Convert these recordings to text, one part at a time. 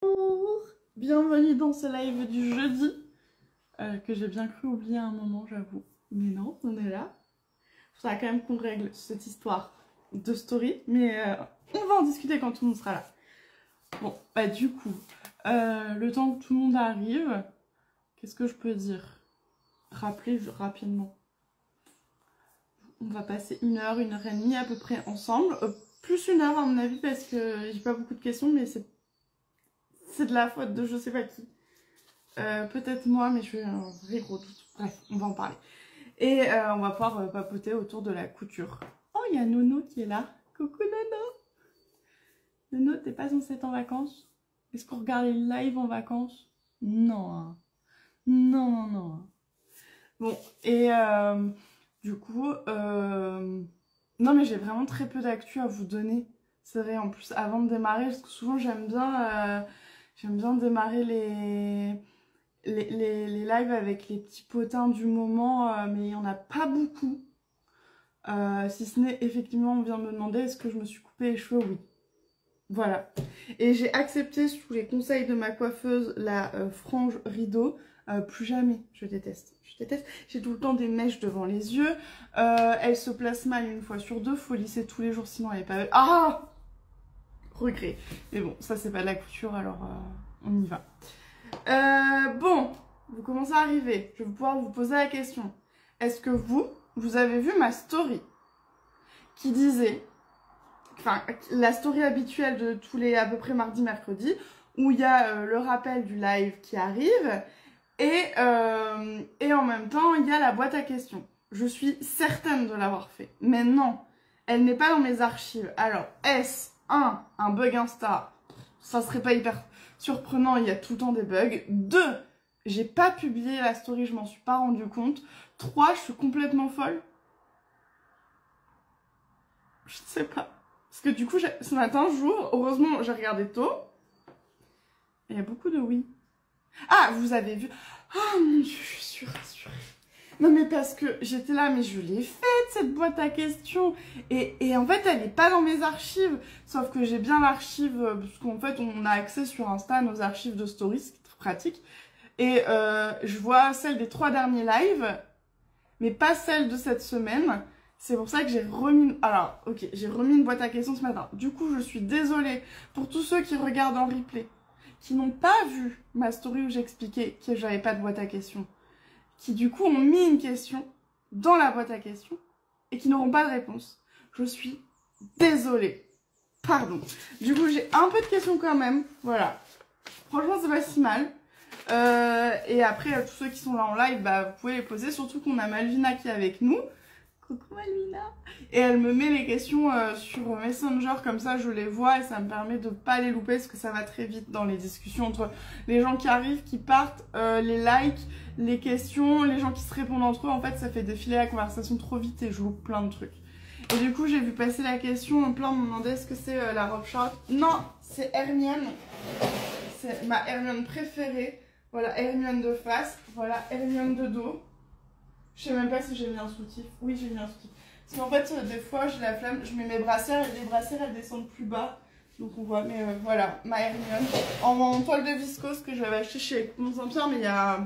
Bonjour, bienvenue dans ce live du jeudi que j'ai bien cru oublier à un moment, j'avoue. Mais non, on est là. Il faudra quand même qu'on règle cette histoire de story, mais on va en discuter quand tout le monde sera là. Bon, bah du coup, le temps que tout le monde arrive, qu'est-ce que je peux dire? Rappelez rapidement. On va passer 1 heure, 1 heure et demie à peu près ensemble. Plus 1 heure à mon avis parce que j'ai pas beaucoup de questions, mais c'est de la faute de je sais pas qui. Peut-être moi, mais je suis un vrai gros doute. Bref, on va en parler. Et on va pouvoir papoter autour de la couture. Oh, il y a Nono qui est là. Coucou Nono. Nono, t'es pas censée être en vacances? Est-ce qu'on regarde les lives en vacances? Non. Hein. Non, non, non. Bon, et du coup, non mais j'ai vraiment très peu d'actu à vous donner. C'est vrai, en plus, avant de démarrer, parce que souvent j'aime bien démarrer les lives avec les petits potins du moment, mais il n'y en a pas beaucoup. Si ce n'est, effectivement, on vient de me demander est-ce que je me suis coupé les cheveux? Oui. Voilà. Et j'ai accepté, sous les conseils de ma coiffeuse, la frange rideau. Plus jamais, je déteste. Je déteste. J'ai tout le temps des mèches devant les yeux. Elle se place mal 1 fois sur 2. Faut lisser tous les jours, sinon elle est pas... Ah! Regret. Mais bon, ça c'est pas de la couture, alors on y va. Bon, vous commencez à arriver. Je vais pouvoir vous poser la question. Est-ce que vous avez vu ma story qui disait... Enfin, la story habituelle de tous les à peu près mardi, mercredi, où il y a le rappel du live qui arrive et en même temps, il y a la boîte à questions. Je suis certaine de l'avoir fait. Mais non, elle n'est pas dans mes archives. Alors, est-ce un bug Insta? Ça serait pas hyper surprenant, il y a tout le temps des bugs. 2, j'ai pas publié la story, je m'en suis pas rendu compte. 3, je suis complètement folle. Je ne sais pas. Parce que du coup, ce matin, j'ouvre. Heureusement, j'ai regardé tôt. Il y a beaucoup de oui. Ah, vous avez vu. Oh mon Dieu, je suis rassurée. Non, mais parce que j'étais là, mais je l'ai faite, cette boîte à questions. Et en fait, elle n'est pas dans mes archives. Sauf que j'ai bien l'archive, parce qu'en fait, on a accès sur Insta à nos archives de stories, ce qui est très pratique. Et je vois celle des 3 derniers lives, mais pas celle de cette semaine. C'est pour ça que j'ai remis... Alors, ok, j'ai remis une boîte à questions ce matin. Du coup, je suis désolée pour tous ceux qui regardent en replay, qui n'ont pas vu ma story où j'expliquais que j'avais pas de boîte à questions, qui du coup ont mis une question dans la boîte à questions et qui n'auront pas de réponse. Je suis désolée. Pardon. Du coup, j'ai un peu de questions quand même. Voilà. Franchement, c'est pas si mal. Et après, tous ceux qui sont là en live, bah, vous pouvez les poser. Surtout qu'on a Malvina qui est avec nous. Coucou Malvina. Et elle me met les questions sur Messenger, comme ça je les vois et ça me permet de pas les louper parce que ça va très vite dans les discussions entre les gens qui arrivent, qui partent, les likes, les questions, les gens qui se répondent entre eux. En fait, ça fait défiler la conversation trop vite et je loupe plein de trucs. Et du coup, j'ai vu passer la question, plein me demandaient est-ce que c'est la robe Charlotte. Non, c'est Hermione. C'est ma Hermione préférée. Voilà, Hermione de face. Voilà, Hermione de dos. Je sais même pas si j'ai mis un soutif. Oui, j'ai mis un soutif. Parce qu'en fait, des fois, j'ai la flamme, je mets mes brassières et les brassières, elles descendent plus bas. Donc on voit, mais voilà, ma Hermione. En toile de viscose que j'avais acheté chez Mont Saint-Pierre, mais il y a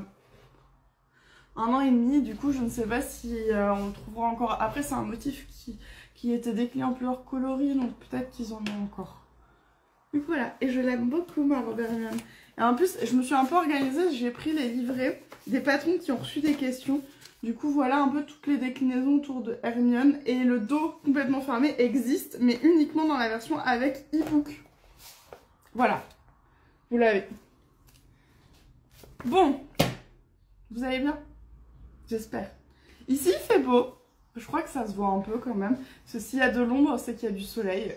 1 an et demi. Du coup, je ne sais pas si on le trouvera encore. Après, c'est un motif qui était décliné en plusieurs coloris, donc peut-être qu'ils en ont encore. Donc voilà, et je l'aime beaucoup, ma robe Hermione. Et en plus, je me suis un peu organisée, j'ai pris les livrets des patrons qui ont reçu des questions. Du coup, voilà un peu toutes les déclinaisons autour de Hermione. Et le dos complètement fermé existe, mais uniquement dans la version avec e-book. Voilà. Vous l'avez. Bon. Vous allez bien? J'espère. Ici, il fait beau. Je crois que ça se voit un peu quand même. Parce que s'il y a de l'ombre, c'est qu'il y a du soleil.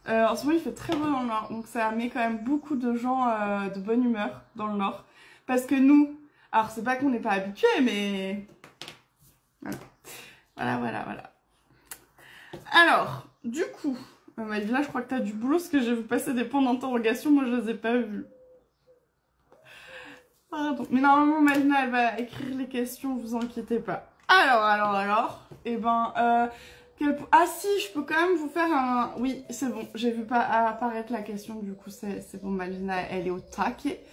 En ce moment, il fait très beau dans le nord. Donc ça met quand même beaucoup de gens de bonne humeur dans le nord. Parce que nous... Alors, c'est pas qu'on n'est pas habitués, mais... Voilà. Alors, du coup, Malvina, je crois que t'as du boulot parce que j'ai vu passer des points d'interrogation, moi je les ai pas vus. Pardon. Mais normalement, Malvina, elle va écrire les questions, vous inquiétez pas. Alors, et ben, Ah si, je peux quand même vous faire un... Oui, c'est bon, j'ai vu pas apparaître la question, du coup c'est bon, Malvina, elle est au taquet.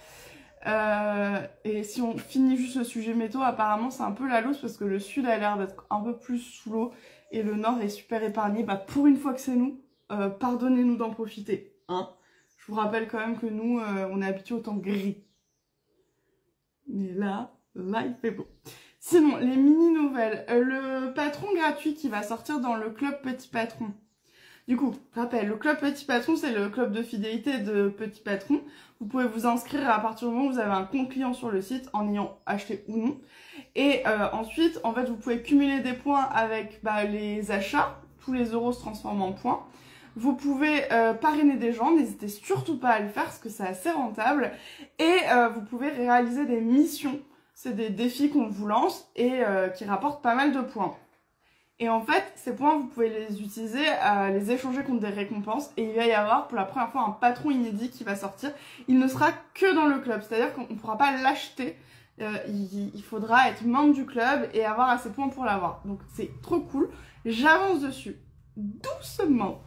Et si on finit juste le sujet métaux, apparemment c'est un peu la loose parce que le sud a l'air d'être un peu plus sous l'eau et le nord est super épargné. Bah pour une fois que c'est nous, pardonnez-nous d'en profiter, hein. Je vous rappelle quand même que nous, on est habitués au temps gris. Mais là, il fait beau. Sinon, les mini-nouvelles. Le patron gratuit qui va sortir dans le club Petit Patron. Du coup, rappel, le club Petit Patron, c'est le club de fidélité de Petit Patron. Vous pouvez vous inscrire à partir du moment où vous avez un compte client sur le site, en ayant acheté ou non. Et ensuite, en fait, vous pouvez cumuler des points avec les achats. Tous les euros se transforment en points. Vous pouvez parrainer des gens, n'hésitez surtout pas à le faire parce que c'est assez rentable. Et vous pouvez réaliser des missions. C'est des défis qu'on vous lance et qui rapportent pas mal de points. Et en fait, ces points, vous pouvez les utiliser, les échanger contre des récompenses. Et il va y avoir pour la première fois un patron inédit qui va sortir. Il ne sera que dans le club, c'est-à-dire qu'on ne pourra pas l'acheter. Il faudra être membre du club et avoir assez de points pour l'avoir. Donc c'est trop cool. J'avance dessus. Doucement.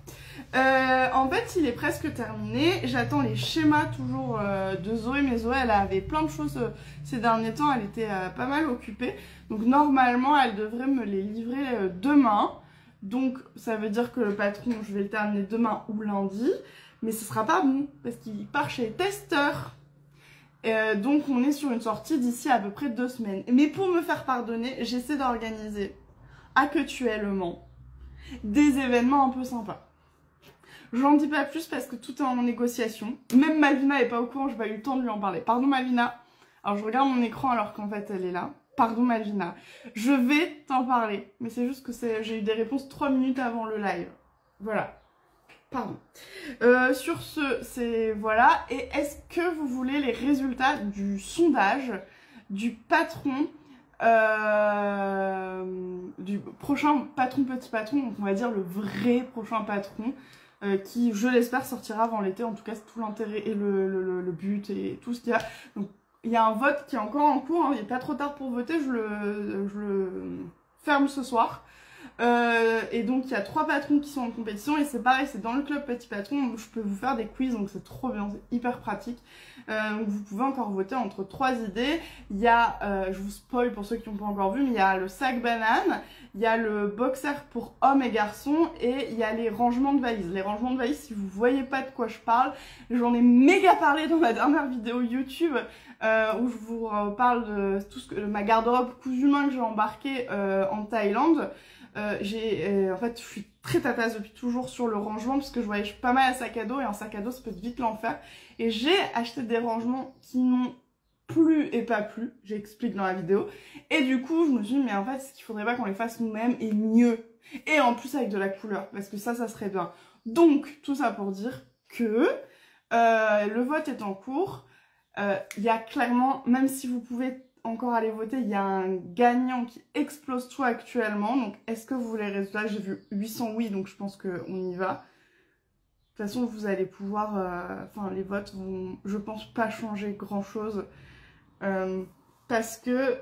En fait, il est presque terminé. J'attends les schémas toujours de Zoé, mais Zoé, elle avait plein de choses ces derniers temps. Elle était pas mal occupée. Donc normalement, elle devrait me les livrer demain. Donc ça veut dire que le patron, je vais le terminer demain ou lundi. Mais ce sera pas bon parce qu'il part chez les testeurs. Donc on est sur une sortie d'ici à peu près 2 semaines. Mais pour me faire pardonner, j'essaie d'organiser actuellement des événements un peu sympas. J'en dis pas plus parce que tout est en négociation. Même Malvina est pas au courant, j'ai pas eu le temps de lui en parler. Pardon Malvina. Alors je regarde mon écran alors qu'en fait elle est là. Pardon Malvina. Je vais t'en parler. Mais c'est juste que j'ai eu des réponses 3 minutes avant le live. Voilà. Pardon. Sur ce, c'est... Voilà. Et est-ce que vous voulez les résultats du sondage du patron du prochain patron Petit Patron, donc on va dire le vrai prochain patron qui, je l'espère, sortira avant l'été. En tout cas, c'est tout l'intérêt et le but et tout ce qu'il y a. Donc, il y a un vote qui est encore en cours, hein. Il n'est pas trop tard pour voter, je le ferme ce soir. Et donc il y a 3 patrons qui sont en compétition et c'est pareil, c'est dans le club Petit Patron, donc je peux vous faire des quiz, donc c'est trop bien, c'est hyper pratique. Donc vous pouvez encore voter entre 3 idées. Il y a, je vous spoil pour ceux qui n'ont pas encore vu, mais il y a le sac banane, il y a le boxer pour hommes et garçons et il y a les rangements de valises. Les rangements de valises, si vous voyez pas de quoi je parle, j'en ai méga parlé dans ma dernière vidéo YouTube où je vous parle de tout ma garde-robe cousu main que j'ai embarquée en Thaïlande. En fait, je suis très tatasse depuis toujours sur le rangement parce que je voyage pas mal à sac à dos et un sac à dos ça peut être vite l'enfer. Et j'ai acheté des rangements qui n'ont plu et pas plu, j'explique dans la vidéo. Et du coup, je me suis dit, mais en fait, est-ce qu'il faudrait pas qu'on les fasse nous-mêmes et mieux? Et en plus avec de la couleur, parce que ça serait bien. Donc, tout ça pour dire que le vote est en cours. Il y a clairement, même si vous pouvez encore aller voter, il y a un gagnant qui explose tout actuellement. Donc, est-ce que vous voulez les résultats? J'ai vu 800 oui, donc je pense qu'on y va. De toute façon, vous allez pouvoir... Enfin, les votes vont, je pense, pas changer grand-chose. Parce que...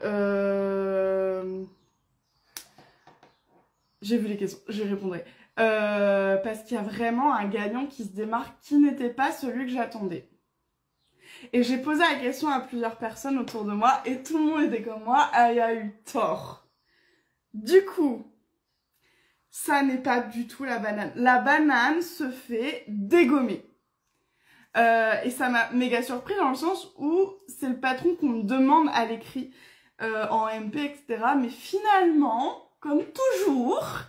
J'ai vu les questions, j'y répondrai. Parce qu'il y a vraiment un gagnant qui se démarque, qui n'était pas celui que j'attendais. Et j'ai posé la question à plusieurs personnes autour de moi et tout le monde était comme moi, elle a eu tort. Du coup, ça n'est pas du tout la banane. La banane se fait dégommer. Et ça m'a méga surpris dans le sens où c'est le patron qu'on me demande à l'écrit en MP, etc. Mais finalement, comme toujours,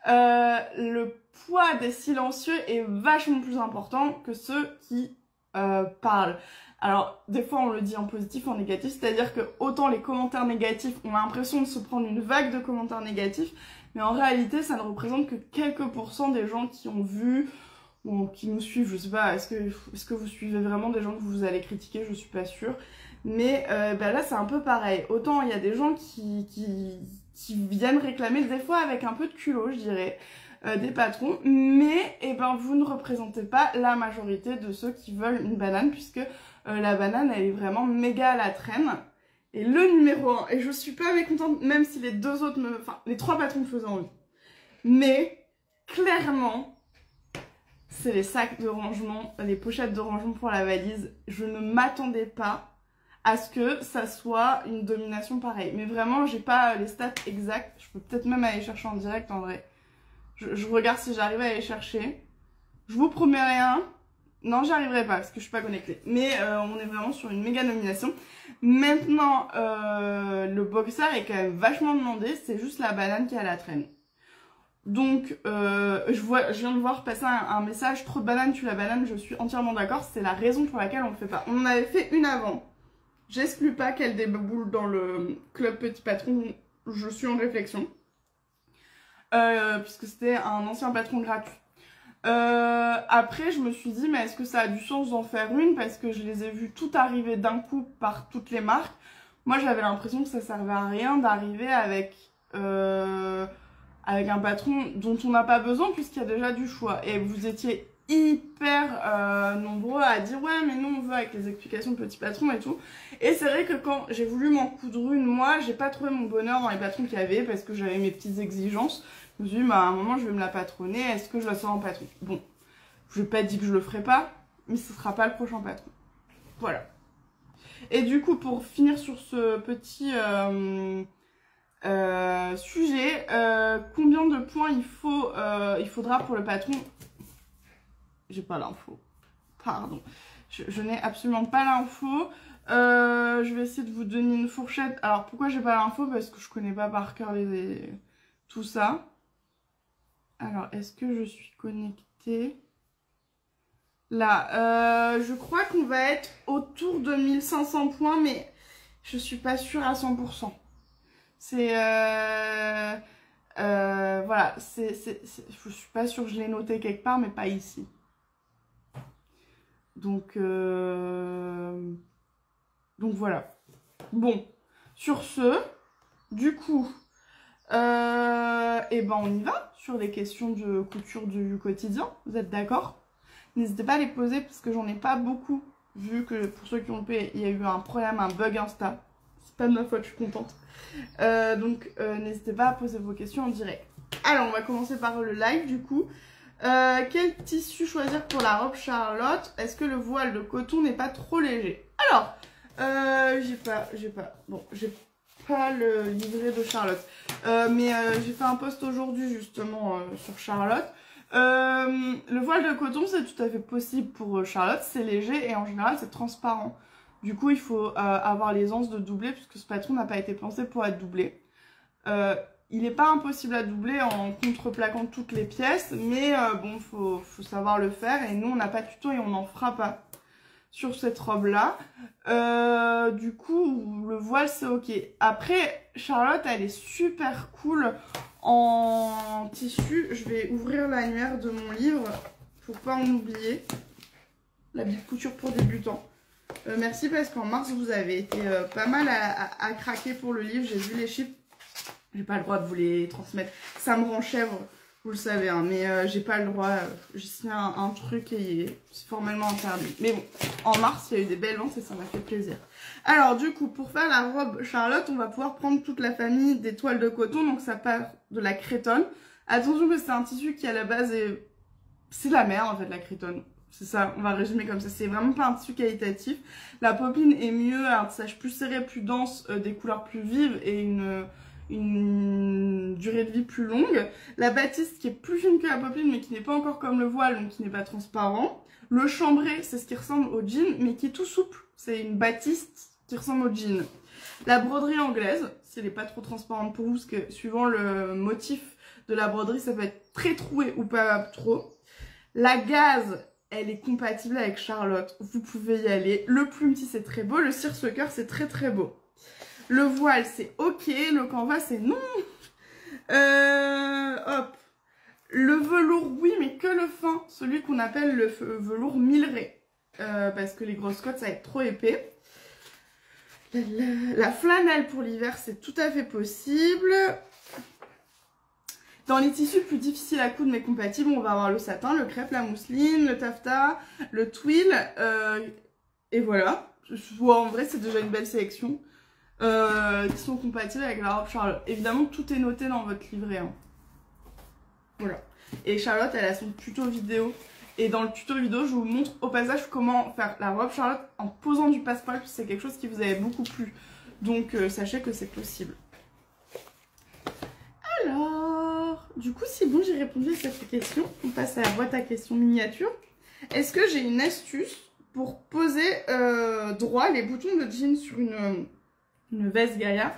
le poids des silencieux est vachement plus important que ceux qui parlent. Alors, des fois, on le dit en positif, en négatif, c'est-à-dire que autant les commentaires négatifs, on a l'impression de se prendre une vague de commentaires négatifs, mais en réalité, ça ne représente que quelques pourcents des gens qui ont vu ou qui nous suivent. Je sais pas, est-ce que vous suivez vraiment des gens que vous allez critiquer? Je suis pas sûre. Mais là, c'est un peu pareil. Autant il y a des gens qui viennent réclamer, des fois avec un peu de culot, je dirais, des patrons, mais vous ne représentez pas la majorité de ceux qui veulent une banane, puisque la banane, elle est vraiment méga à la traîne. Et le numéro 1, et je suis pas mécontente, même si les 2 autres enfin, les 3 patrons me faisaient envie. Mais clairement, c'est les sacs de rangement, les pochettes de rangement pour la valise. Je ne m'attendais pas à ce que ça soit une domination pareille. Mais vraiment, j'ai pas les stats exactes. Je peux peut-être même aller chercher en direct en vrai. Je regarde si j'arrive à aller chercher. Je vous promets rien. Non, j'y arriverai pas parce que je suis pas connectée. Mais on est vraiment sur une méga nomination. Maintenant, le boxer est quand même vachement demandé. C'est juste la banane qui est à la traîne. Donc, je viens de voir passer un message. Trop de bananes, tue la banane. Je suis entièrement d'accord. C'est la raison pour laquelle on le fait pas. On en avait fait une avant. J'exclus pas qu'elle déboule dans le club Petit Patron. Je suis en réflexion. Puisque c'était un ancien patron gratuit. Après, je me suis dit, mais est-ce que ça a du sens d'en faire une? Parce que je les ai vus tout arriver d'un coup par toutes les marques. Moi, j'avais l'impression que ça servait à rien d'arriver avec un patron dont on n'a pas besoin puisqu'il y a déjà du choix. Et vous étiez hyper nombreux à dire ouais mais nous on veut avec les explications de Petit Patron et tout. Et c'est vrai que quand j'ai voulu m'en coudre une, moi j'ai pas trouvé mon bonheur dans les patrons qu'il y avait parce que j'avais mes petites exigences. Je me suis dit bah à un moment je vais me la patronner, est-ce que je la sors en patron? Bon, je vais pas dire que je le ferai pas, mais ce sera pas le prochain patron. Voilà. Et du coup pour finir sur ce petit sujet, combien de points il faudra pour le patron? J'ai pas l'info. Pardon. Je n'ai absolument pas l'info. Je vais essayer de vous donner une fourchette. Alors, pourquoi j'ai pas l'info? Parce que je connais pas par cœur tout ça. Alors, est-ce que je suis connectée? Là, je crois qu'on va être autour de 1500 points, mais je suis pas sûre à 100%. C'est... voilà, je suis pas sûre que je l'ai noté quelque part, mais pas ici. Donc voilà. Bon, sur ce, du coup, et ben on y va sur les questions de couture du quotidien. Vous êtes d'accord? N'hésitez pas à les poser parce que j'en ai pas beaucoup. Vu que pour ceux qui ont payé, il y a eu un problème, un bug Insta. C'est pas de ma faute, je suis contente. Donc n'hésitez pas à poser vos questions en direct. Alors on va commencer par le live du coup. Quel tissu choisir pour la robe Charlotte? Est-ce que le voile de coton n'est pas trop léger? Alors, j'ai pas le livret de Charlotte. Mais j'ai fait un post aujourd'hui justement sur Charlotte. Le voile de coton c'est tout à fait possible pour Charlotte, c'est léger et en général c'est transparent. Du coup il faut avoir l'aisance de doubler puisque ce patron n'a pas été pensé pour être doublé. Il n'est pas impossible à doubler en contreplaquant toutes les pièces, mais bon, faut savoir le faire. Et nous, on n'a pas de tuto et on n'en fera pas sur cette robe-là. Du coup, le voile, c'est ok. Après, Charlotte, elle est super cool en tissu. Je vais ouvrir l'annuaire de mon livre pour pas en oublier. La Bible couture pour débutants. Merci parce qu'en mars, vous avez été pas mal à craquer pour le livre. J'ai vu les chiffres. J'ai pas le droit de vous les transmettre. Ça me rend chèvre, vous le savez, hein, mais j'ai pas le droit. J'ai signé un truc et c'est formellement interdit. Mais bon, en mars, il y a eu des belles ventes et ça m'a fait plaisir. Alors, du coup, pour faire la robe Charlotte, on va pouvoir prendre toute la famille des toiles de coton. Donc, ça part de la crétonne. Attention que c'est un tissu qui, à la base, c'est la merde, en fait, la crétonne. C'est ça, on va résumer comme ça. C'est vraiment pas un tissu qualitatif. La popeline est mieux, un tissage plus serré, plus dense, des couleurs plus vives et une durée de vie plus longue. La batiste qui est plus fine que la popeline mais qui n'est pas encore comme le voile, donc qui n'est pas transparent. Le chambré, c'est ce qui ressemble au jean mais qui est tout souple. C'est une batiste qui ressemble au jean. La broderie anglaise, si elle n'est pas trop transparente pour vous, parce que suivant le motif de la broderie, ça peut être très troué ou pas trop. La gaze, elle est compatible avec Charlotte, vous pouvez y aller. Le plume tissé, c'est très beau. Le cire-ce-cœur, c'est très très beau. Le voile, c'est ok. Le canvas, c'est non. Hop. Le velours, oui, mais que le fin. Celui qu'on appelle le velours Milleray. Parce que les grosses cottes, ça va être trop épais. La flanelle pour l'hiver, c'est tout à fait possible. Dans les tissus plus difficiles à coudre mais compatibles, on va avoir le satin, le crêpe, la mousseline, le taffetas, le twill. Et voilà. En vrai, c'est déjà une belle sélection. Qui sont compatibles avec la robe Charlotte. Évidemment, tout est noté dans votre livret. Hein. Voilà. Et Charlotte, elle a son tuto vidéo. Et dans le tuto vidéo, je vous montre au passage comment faire la robe Charlotte en posant du passepoil. C'est quelque chose qui vous avait beaucoup plu. Donc sachez que c'est possible. Alors, du coup, c'est bon, j'ai répondu à cette question. On passe à la boîte à questions miniature. Est-ce que j'ai une astuce pour poser droit les boutons de jean sur une veste Gaïa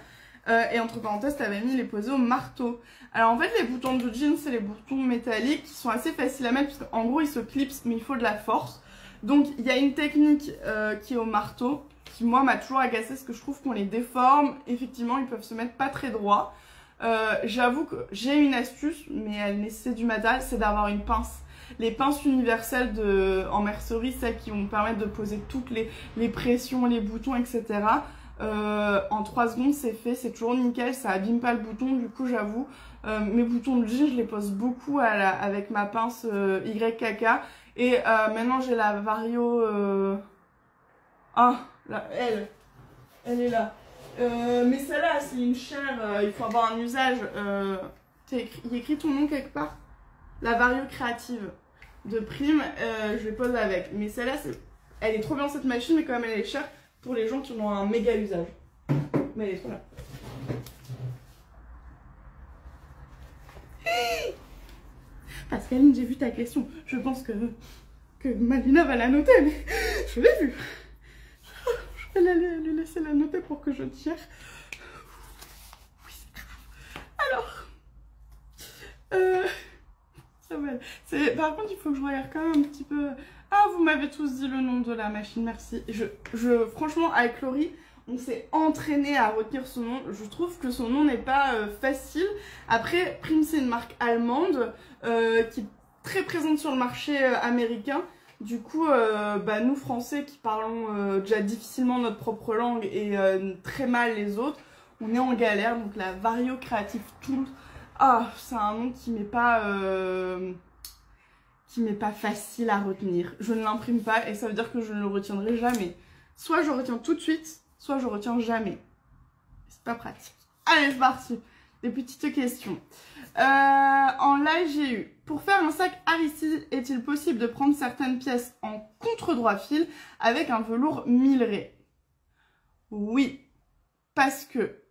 et entre parenthèses, tu avais mis les poser au marteau. Alors en fait, les boutons de jean, c'est les boutons métalliques qui sont assez faciles à mettre parce qu'en gros, ils se clipsent, mais il faut de la force. Donc il y a une technique qui est au marteau qui, moi, m'a toujours agacée parce que je trouve qu'on les déforme. Effectivement, ils peuvent se mettre pas très droits. J'avoue que j'ai une astuce, mais elle nécessite du matériel, c'est d'avoir une pince. Les pinces universelles en mercerie, celles qui vont me permettre de poser toutes les pressions, les boutons, etc. En 3 secondes, c'est fait, c'est toujours nickel, ça abîme pas le bouton. Du coup, j'avoue, mes boutons de jean, je les pose beaucoup avec ma pince YKK. Et maintenant, j'ai la Vario... Ah, là, elle est là. Mais celle-là, c'est une chair, il faut avoir un usage. Il y a écrit ton nom quelque part? La Vario créative de Prime, je les pose avec. Mais celle-là, elle est trop bien cette machine, mais quand même elle est chère pour les gens qui en ont un méga usage. Mais elle est trop bien. Pascaline, j'ai vu ta question. Je pense que Malina va la noter, mais je l'ai vue. Je vais lui laisser la noter pour que je tire. Oui, c'est grave. Alors, ça va. Par contre, il faut que je regarde quand même un petit peu. Ah, vous m'avez tous dit le nom de la machine, merci. Franchement, avec Laurie, on s'est entraîné à retenir son nom. Je trouve que son nom n'est pas facile. Après, Prime, c'est une marque allemande qui est très présente sur le marché américain. Du coup, nous, Français, qui parlons déjà difficilement notre propre langue et très mal les autres, on est en galère. Donc, la Vario Creative Tool, c'est un nom qui m'est pas facile à retenir. Je ne l'imprime pas et ça veut dire que je ne le retiendrai jamais. Soit je retiens tout de suite, soit je retiens jamais. C'est pas pratique. Allez, c'est parti. Des petites questions. En live, j'ai eu: pour faire un sac Aristide, est-il possible de prendre certaines pièces en contre-droit fil avec un velours milleret? Oui, parce que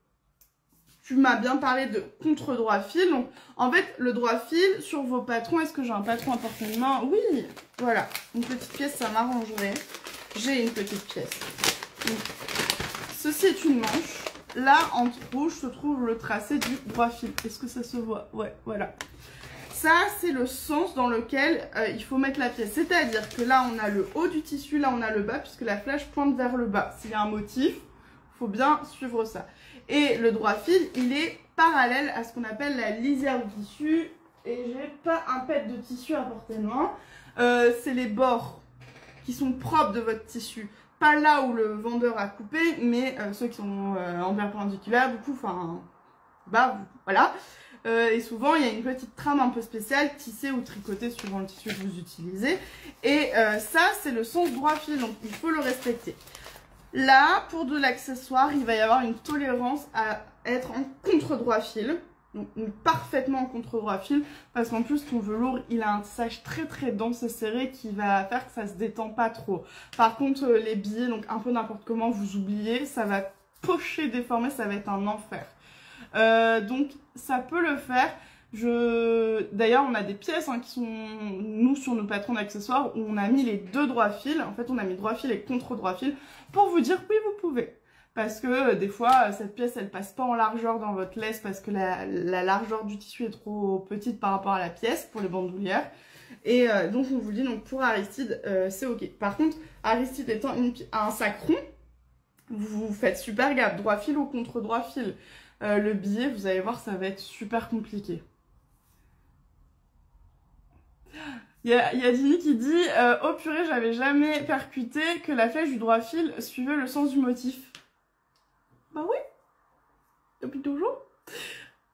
tu m'as bien parlé de contre-droit fil. Donc, en fait, le droit fil sur vos patrons, est-ce que j'ai un patron à portée de main? Oui, voilà. Une petite pièce, ça m'arrangerait. J'ai une petite pièce. Donc, ceci est une manche. Là, en rouge, se trouve le tracé du droit fil. Est-ce que ça se voit? Ouais, voilà. Ça, c'est le sens dans lequel il faut mettre la pièce. C'est-à-dire que là, on a le haut du tissu, là, on a le bas, puisque la flèche pointe vers le bas. S'il y a un motif, il faut bien suivre ça. Et le droit fil, il est parallèle à ce qu'on appelle la lisière du tissu. Et j'ai pas un pet de tissu à portée de main. C'est les bords qui sont propres de votre tissu. Pas là où le vendeur a coupé, mais ceux qui sont en perpendiculaire, beaucoup, enfin, voilà. Et souvent, il y a une petite trame un peu spéciale, tissée ou tricotée suivant le tissu que vous utilisez. Et ça, c'est le sens droit fil, donc il faut le respecter. Là, pour de l'accessoire, il va y avoir une tolérance à être en contre-droit fil. Donc parfaitement en contre-droit fil, parce qu'en plus ton velours il a un tissage très très dense et serré qui va faire que ça se détend pas trop. Par contre les billets, donc un peu n'importe comment, vous oubliez, ça va pocher, déformer, ça va être un enfer. Donc ça peut le faire. D'ailleurs on a des pièces qui sont, nous sur nos patrons d'accessoires, où on a mis les deux droits fils. En fait on a mis droit fil et contre-droit fil pour vous dire oui vous pouvez. Parce que des fois, cette pièce, elle passe pas en largeur dans votre laisse parce que la largeur du tissu est trop petite par rapport à la pièce pour les bandoulières. Et donc, on vous dit, donc pour Aristide, c'est ok. Par contre, Aristide étant un sac rond, vous faites super gaffe, droit fil ou contre droit fil. Le billet, vous allez voir, ça va être super compliqué. Il y a Dini qui dit « Oh purée, j'avais jamais percuté que la flèche du droit fil suivait le sens du motif. » Bah oui, depuis toujours.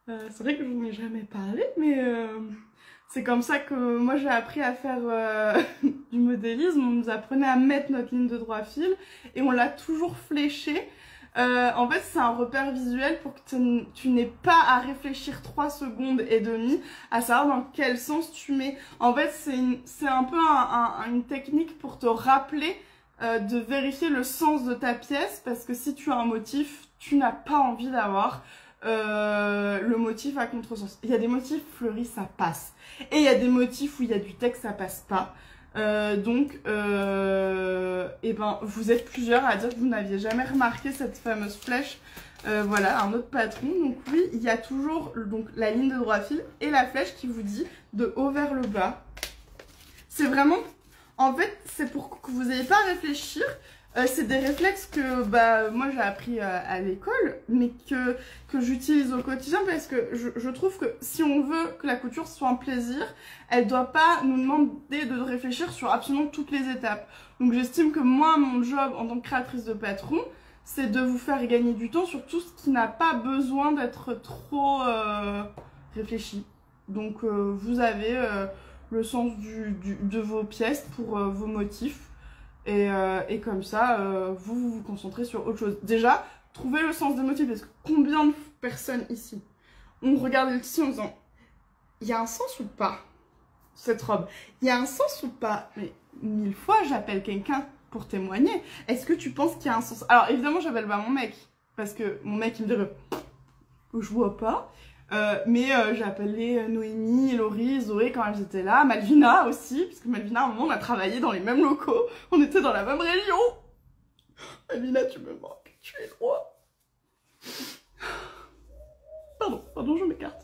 C'est vrai que je n'en ai jamais parlé, mais c'est comme ça que moi j'ai appris à faire du modélisme. On nous apprenait à mettre notre ligne de droit fil et on l'a toujours fléchée En fait, c'est un repère visuel pour que tu n'aies pas à réfléchir 3 secondes et demie à savoir dans quel sens tu mets. En fait, c'est un peu une technique pour te rappeler de vérifier le sens de ta pièce, parce que si tu as un motif, tu n'as pas envie d'avoir le motif à contresens. Il y a des motifs fleuris, ça passe. Et il y a des motifs où il y a du texte, ça passe pas. Et ben, vous êtes plusieurs à dire que vous n'aviez jamais remarqué cette fameuse flèche. Voilà, un autre patron. Donc oui, il y a toujours donc, la ligne de droit fil et la flèche qui vous dit de haut vers le bas. C'est vraiment... En fait, c'est pour que vous n'ayez pas à réfléchir. C'est des réflexes que moi j'ai appris à l'école, mais que j'utilise au quotidien, parce que je trouve que si on veut que la couture soit un plaisir, elle doit pas nous demander de réfléchir sur absolument toutes les étapes. Donc j'estime que moi, mon job en tant que créatrice de patron, c'est de vous faire gagner du temps sur tout ce qui n'a pas besoin d'être trop réfléchi. Donc vous avez le sens de vos pièces pour vos motifs. Et comme ça, vous vous concentrez sur autre chose. Déjà, trouvez le sens des motifs, parce que combien de personnes ici ont regardé le tissu en disant « Il y a un sens ou pas, cette robe? Il y a un sens ou pas ?» Mais 1000 fois, j'appelle quelqu'un pour témoigner. Est-ce que tu penses qu'il y a un sens? Alors évidemment, j'appelle pas mon mec, parce que mon mec, il me dirait « Je vois pas ». Mais j'ai appelé Noémie, Laurie, Zoé quand elles étaient là, Malvina aussi, parce que Malvina, à un moment, on a travaillé dans les mêmes locaux, on était dans la même région. Malvina, tu me manques, tu es loin. Pardon, je m'écarte.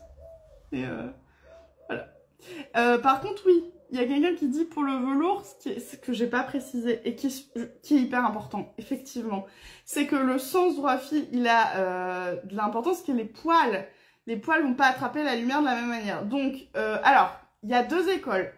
Et voilà. Par contre, oui, il y a quelqu'un qui dit pour le velours, ce que j'ai pas précisé et qui est hyper important, effectivement, c'est que le sens droit fil, il a de l'importance, que les poils vont pas attraper la lumière de la même manière. Donc, alors, il y a deux écoles.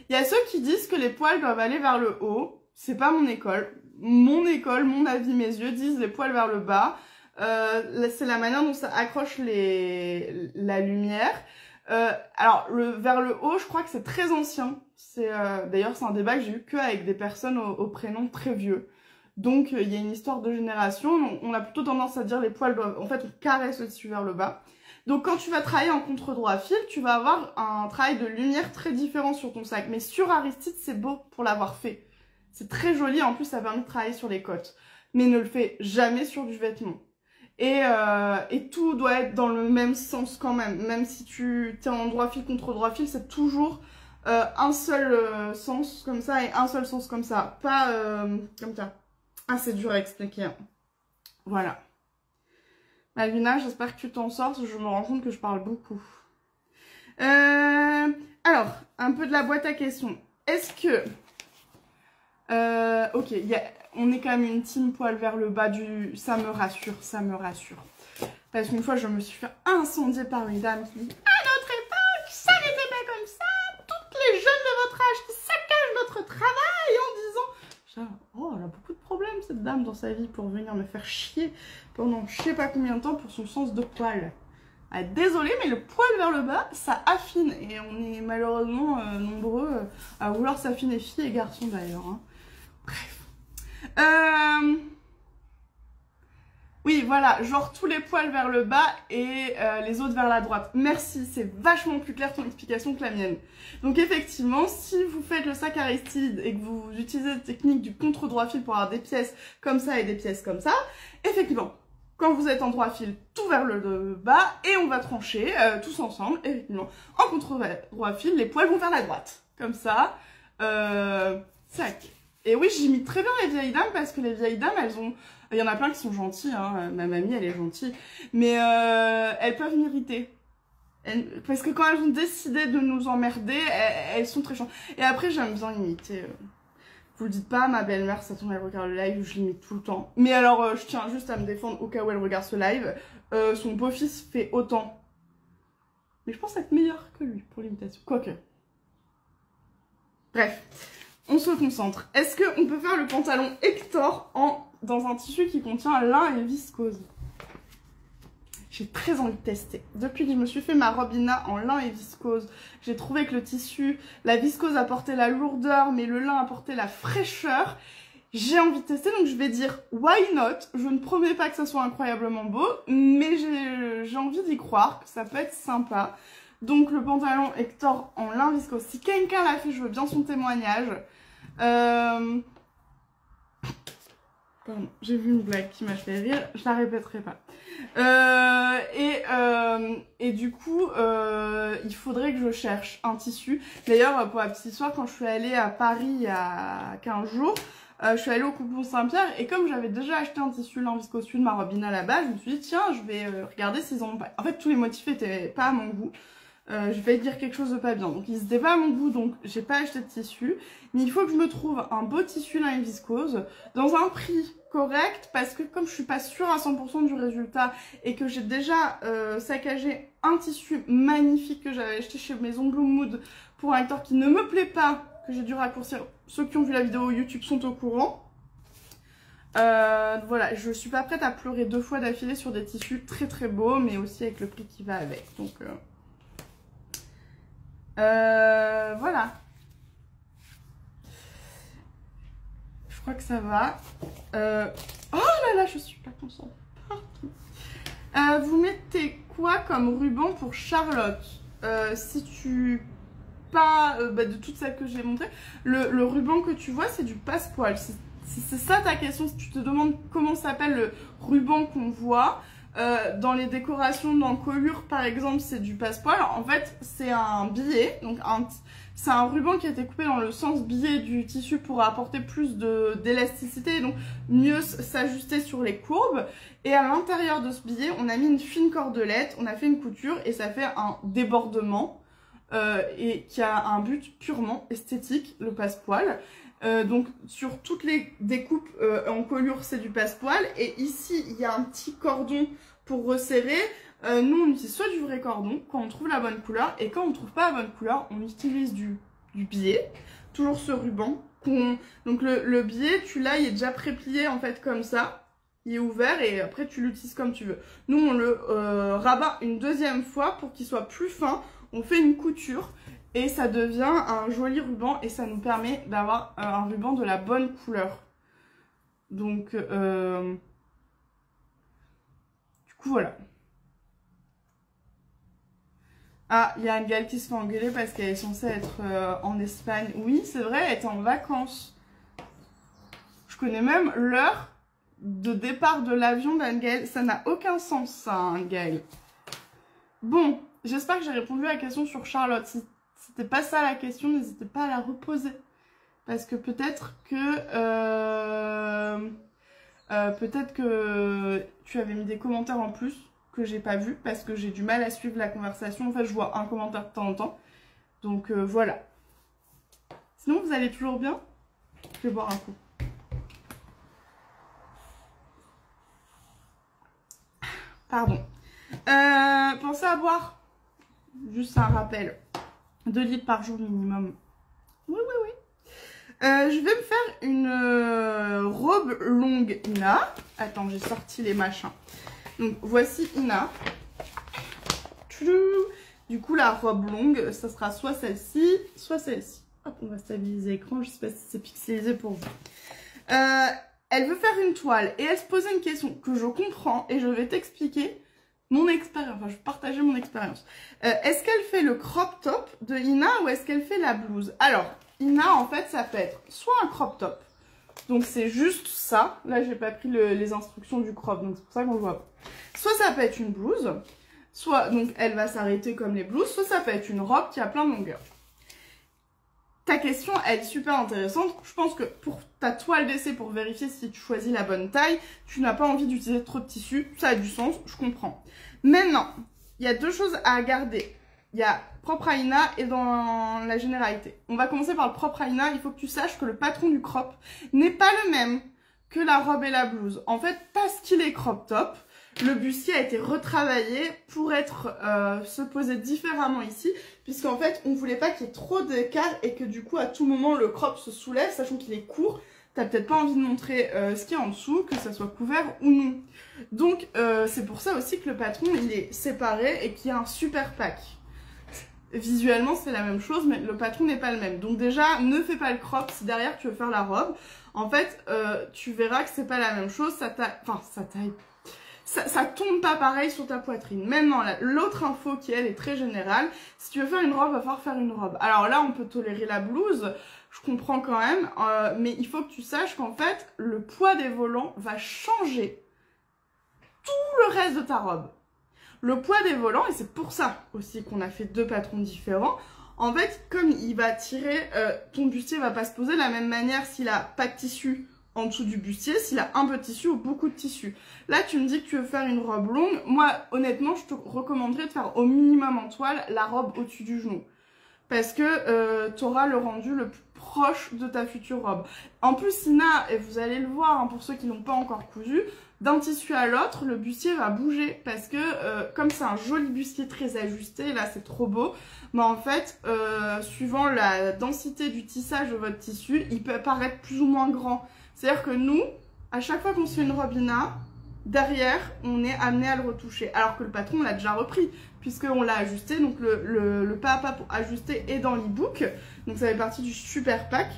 Il y a ceux qui disent que les poils doivent aller vers le haut. C'est pas mon école. Mon école, mon avis, mes yeux disent les poils vers le bas. C'est la manière dont ça accroche la lumière. Alors, vers le haut, je crois que c'est très ancien. D'ailleurs, c'est un débat que j'ai eu qu'avec des personnes au prénom très vieux. Donc, il y a une histoire de génération. On a plutôt tendance à dire les poils doivent... En fait, on caresse le tissu vers le bas. Donc quand tu vas travailler en contre-droit fil, tu vas avoir un travail de lumière très différent sur ton sac. Mais sur Aristide, c'est beau pour l'avoir fait. C'est très joli, en plus ça permet de travailler sur les côtes. Mais ne le fais jamais sur du vêtement. Et tout doit être dans le même sens quand même. Même si tu es en droit fil contre droit fil, c'est toujours un seul sens comme ça et un seul sens comme ça. Pas comme ça. Ah, c'est dur à expliquer. Hein. Voilà. Malvina, j'espère que tu t'en sors, parce que je me rends compte que je parle beaucoup. Alors, un peu de la boîte à questions. Est-ce que... ok, on est quand même une team poil vers le bas du... Ça me rassure, ça me rassure. Parce qu'une fois, je me suis fait incendier par une dame qui dit « À notre époque, ça n'était pas comme ça. Toutes les jeunes de votre âge qui saccagent notre travail en disant... » Oh, elle a beaucoup de problèmes, cette dame, dans sa vie, pour venir me faire chier pendant je sais pas combien de temps pour son sens de poil. Ah, désolée, mais le poil vers le bas, ça affine. Et on est malheureusement nombreux à vouloir s'affiner, filles et garçons d'ailleurs. Hein. Bref. Oui, voilà, genre tous les poils vers le bas et les autres vers la droite. Merci, c'est vachement plus clair ton explication que la mienne. Donc effectivement, si vous faites le sac Aristide et que vous utilisez la technique du contre-droit fil pour avoir des pièces comme ça et des pièces comme ça, effectivement, quand vous êtes en droit fil, tout vers le bas et on va trancher tous ensemble, effectivement. En contre-droit fil, les poils vont vers la droite. Comme ça, sac. Et oui, j'imite très bien les vieilles dames parce que les vieilles dames, elles ont... Il y en a plein qui sont gentilles, hein. Ma mamie, elle est gentille. Mais elles peuvent m'irriter. Parce que quand elles ont décidé de nous emmerder, elles sont très chantes. Et après, j'aime bien imiter. Vous le dites pas, ma belle-mère, ça tombe, elle regarde le live, je l'imite tout le temps. Mais alors, je tiens juste à me défendre au cas où elle regarde ce live. Son beau-fils fait autant. Mais je pense être meilleure que lui pour l'imitation. Quoique. Bref, on se concentre. Est-ce qu'on peut faire le pantalon Hector dans un tissu qui contient lin et viscose? J'ai très envie de tester. Depuis que je me suis fait ma robina en lin et viscose, j'ai trouvé que le tissu, la viscose apportait la lourdeur, mais le lin apportait la fraîcheur. j'ai envie de tester, donc je vais dire why not. Je ne promets pas que ça soit incroyablement beau, mais j'ai envie d'y croire, que ça peut être sympa. Donc le pantalon Hector en lin viscose. Si quelqu'un l'a fait, je veux bien son témoignage. Pardon, j'ai vu une blague qui m'a fait rire, je la répéterai pas. Et du coup, il faudrait que je cherche un tissu. D'ailleurs, pour la petite histoire, quand je suis allée à Paris il y a 15 jours, je suis allée au Coupon Saint-Pierre et comme j'avais déjà acheté un tissu lin viscose de ma robe Ina là-bas, je me suis dit tiens, je vais regarder s'ils en ont pas. En fait, tous les motifs étaient pas à mon goût. Je vais dire quelque chose de pas bien. Donc ils étaient pas à mon goût, donc j'ai pas acheté de tissu. Mais il faut que je me trouve un beau tissu lin viscose dans un prix correct parce que comme je suis pas sûre à 100% du résultat et que j'ai déjà saccagé un tissu magnifique que j'avais acheté chez Maison Blue Mood pour un Hector qui ne me plaît pas, que j'ai dû raccourcir. Ceux qui ont vu la vidéo YouTube sont au courant. Voilà, je suis pas prête à pleurer 2 fois d'affilée sur des tissus très très beaux, mais aussi avec le prix qui va avec. Donc voilà. Je crois que ça va. Oh là là, je suis pas concentrée partout. Vous mettez quoi comme ruban pour Charlotte? Si tu... Pas de toutes celles que j'ai montrées. Le ruban que tu vois, c'est du passepoil. Si c'est ça ta question, si tu te demandes comment s'appelle le ruban qu'on voit, dans les décorations, dans Colure par exemple, c'est du passepoil. En fait, c'est un billet, donc c'est un ruban qui a été coupé dans le sens billet du tissu pour apporter plus d'élasticité et donc mieux s'ajuster sur les courbes. Et à l'intérieur de ce billet, on a mis une fine cordelette, on a fait une couture et ça fait un débordement et qui a un but purement esthétique, le passepoil. Donc sur toutes les découpes en colure c'est du passepoil et ici il y a un petit cordon pour resserrer. Nous on utilise soit du vrai cordon quand on trouve la bonne couleur et quand on trouve pas la bonne couleur on utilise du billet, toujours ce ruban. Donc le billet tu l'as, il est déjà préplié en fait comme ça, il est ouvert et après tu l'utilises comme tu veux. Nous on le rabat une deuxième fois pour qu'il soit plus fin, on fait une couture. Et ça devient un joli ruban et ça nous permet d'avoir un ruban de la bonne couleur. Donc, du coup, voilà. Ah, il y a une gale qui se fait engueuler parce qu'elle est censée être en Espagne. Oui, c'est vrai, elle était en vacances. Je connais même l'heure de départ de l'avion d'Anne-Gaëlle. Ça n'a aucun sens, ça, Anne-Gaëlle. Bon, j'espère que j'ai répondu à la question sur Charlotte. Si c'était pas ça la question, n'hésitez pas à la reposer. Parce que peut-être que tu avais mis des commentaires en plus que j'ai pas vu parce que j'ai du mal à suivre la conversation. En fait, je vois un commentaire de temps en temps. Donc voilà. Sinon, vous allez toujours bien? Je vais boire un coup. Pardon. Pensez à boire. Juste un rappel. 2 litres par jour minimum. Oui, oui, oui. Je vais me faire une robe longue Ina. Attends, j'ai sorti les machins. Donc, voici Ina. Du coup, la robe longue, ça sera soit celle-ci, soit celle-ci. Hop, on va stabiliser l'écran. Je sais pas si c'est pixelisé pour vous. Elle veut faire une toile et elle se posait une question que je comprends et je vais t'expliquer mon expérience. Enfin, je vais partager mon expérience. Est-ce qu'elle fait le crop top de Ina ou est-ce qu'elle fait la blouse? Alors, Ina, en fait, ça peut être soit un crop top. Donc, c'est juste ça. Là, j'ai pas pris les instructions du crop, donc c'est pour ça qu'on le voit pas. Soit ça peut être une blouse, soit, donc, elle va s'arrêter comme les blouses, soit ça peut être une robe qui a plein de longueurs. Ta question, elle est super intéressante. Je pense que pour ta toile d'essai, pour vérifier si tu choisis la bonne taille, tu n'as pas envie d'utiliser trop de tissu. Ça a du sens, je comprends. Maintenant, il y a 2 choses à garder. Il y a propre à Ina et dans la généralité. On va commencer par le propre à Ina. Il faut que tu saches que le patron du crop n'est pas le même que la robe et la blouse. En fait, parce qu'il est crop top, le bustier a été retravaillé pour être se poser différemment ici, puisqu'en fait, on voulait pas qu'il y ait trop d'écart et que du coup, à tout moment, le crop se soulève, sachant qu'il est court. T'as peut-être pas envie de montrer ce qu'il y a en dessous, que ça soit couvert ou non. Donc, c'est pour ça aussi que le patron, il est séparé et qu'il y a un super pack. Visuellement, c'est la même chose, mais le patron n'est pas le même. Donc déjà, ne fais pas le crop si derrière tu veux faire la robe. En fait, tu verras que c'est pas la même chose, ça tombe pas pareil sur ta poitrine. Maintenant, l'autre info qui, elle, est très générale, si tu veux faire une robe, va falloir faire une robe. Alors là, on peut tolérer la blouse, je comprends quand même, mais il faut que tu saches qu'en fait, le poids des volants va changer tout le reste de ta robe. Le poids des volants, et c'est pour ça aussi qu'on a fait 2 patrons différents, en fait, comme il va tirer, ton bustier va pas se poser de la même manière s'il a pas de tissu en dessous du bustier, s'il a un peu de tissu ou beaucoup de tissu. Là, tu me dis que tu veux faire une robe longue. Moi, honnêtement, je te recommanderais de faire au minimum en toile la robe au-dessus du genou. Parce que tu auras le rendu le plus proche de ta future robe. En plus, Ina, et vous allez le voir, hein, pour ceux qui n'ont pas encore cousu, d'un tissu à l'autre, le bustier va bouger. Parce que comme c'est un joli bustier très ajusté, là c'est trop beau, mais en fait, suivant la densité du tissage de votre tissu, il peut paraître plus ou moins grand. C'est-à-dire que nous, à chaque fois qu'on se fait une robe Ina, derrière, on est amené à le retoucher. Alors que le patron, on l'a déjà repris, puisqu'on l'a ajusté. Donc le pas à pas pour ajuster est dans l'e-book. Donc ça fait partie du super pack.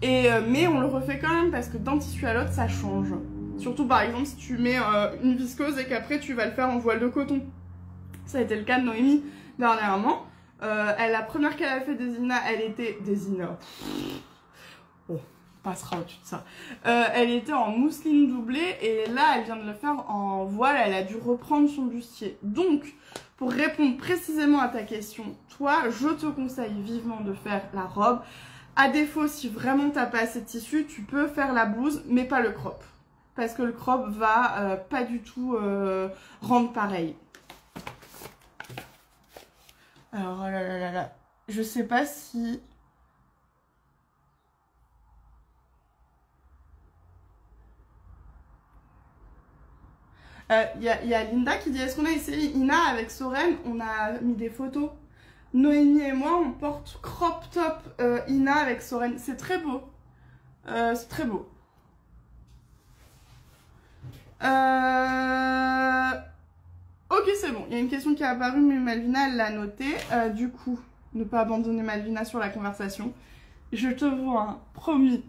Mais on le refait quand même, parce que d'un tissu à l'autre, ça change. Surtout par exemple, si tu mets une viscose et qu'après tu vas le faire en voile de coton. Ça a été le cas de Noémie dernièrement. La première qu'elle a fait des Ina, elle était... Des Ina... Bon, passera au-dessus de ça. Elle était en mousseline doublée et là, elle vient de le faire en voile. Elle a dû reprendre son bustier. Donc, pour répondre précisément à ta question, toi, je te conseille vivement de faire la robe. À défaut, si vraiment t'as pas assez de tissu, tu peux faire la blouse, mais pas le crop. Parce que le crop va pas du tout rendre pareil. Alors, oh là là là là, je sais pas si... y a Linda qui dit, est-ce qu'on a essayé Ina avec Soren? On a mis des photos. Noémie et moi, on porte crop top Ina avec Soren. C'est très beau. C'est très beau. Ok, c'est bon. Il y a une question qui est apparue, mais Malvina, elle l'a notée. Du coup, ne pas abandonner Malvina sur la conversation. Je te vois, hein, promis.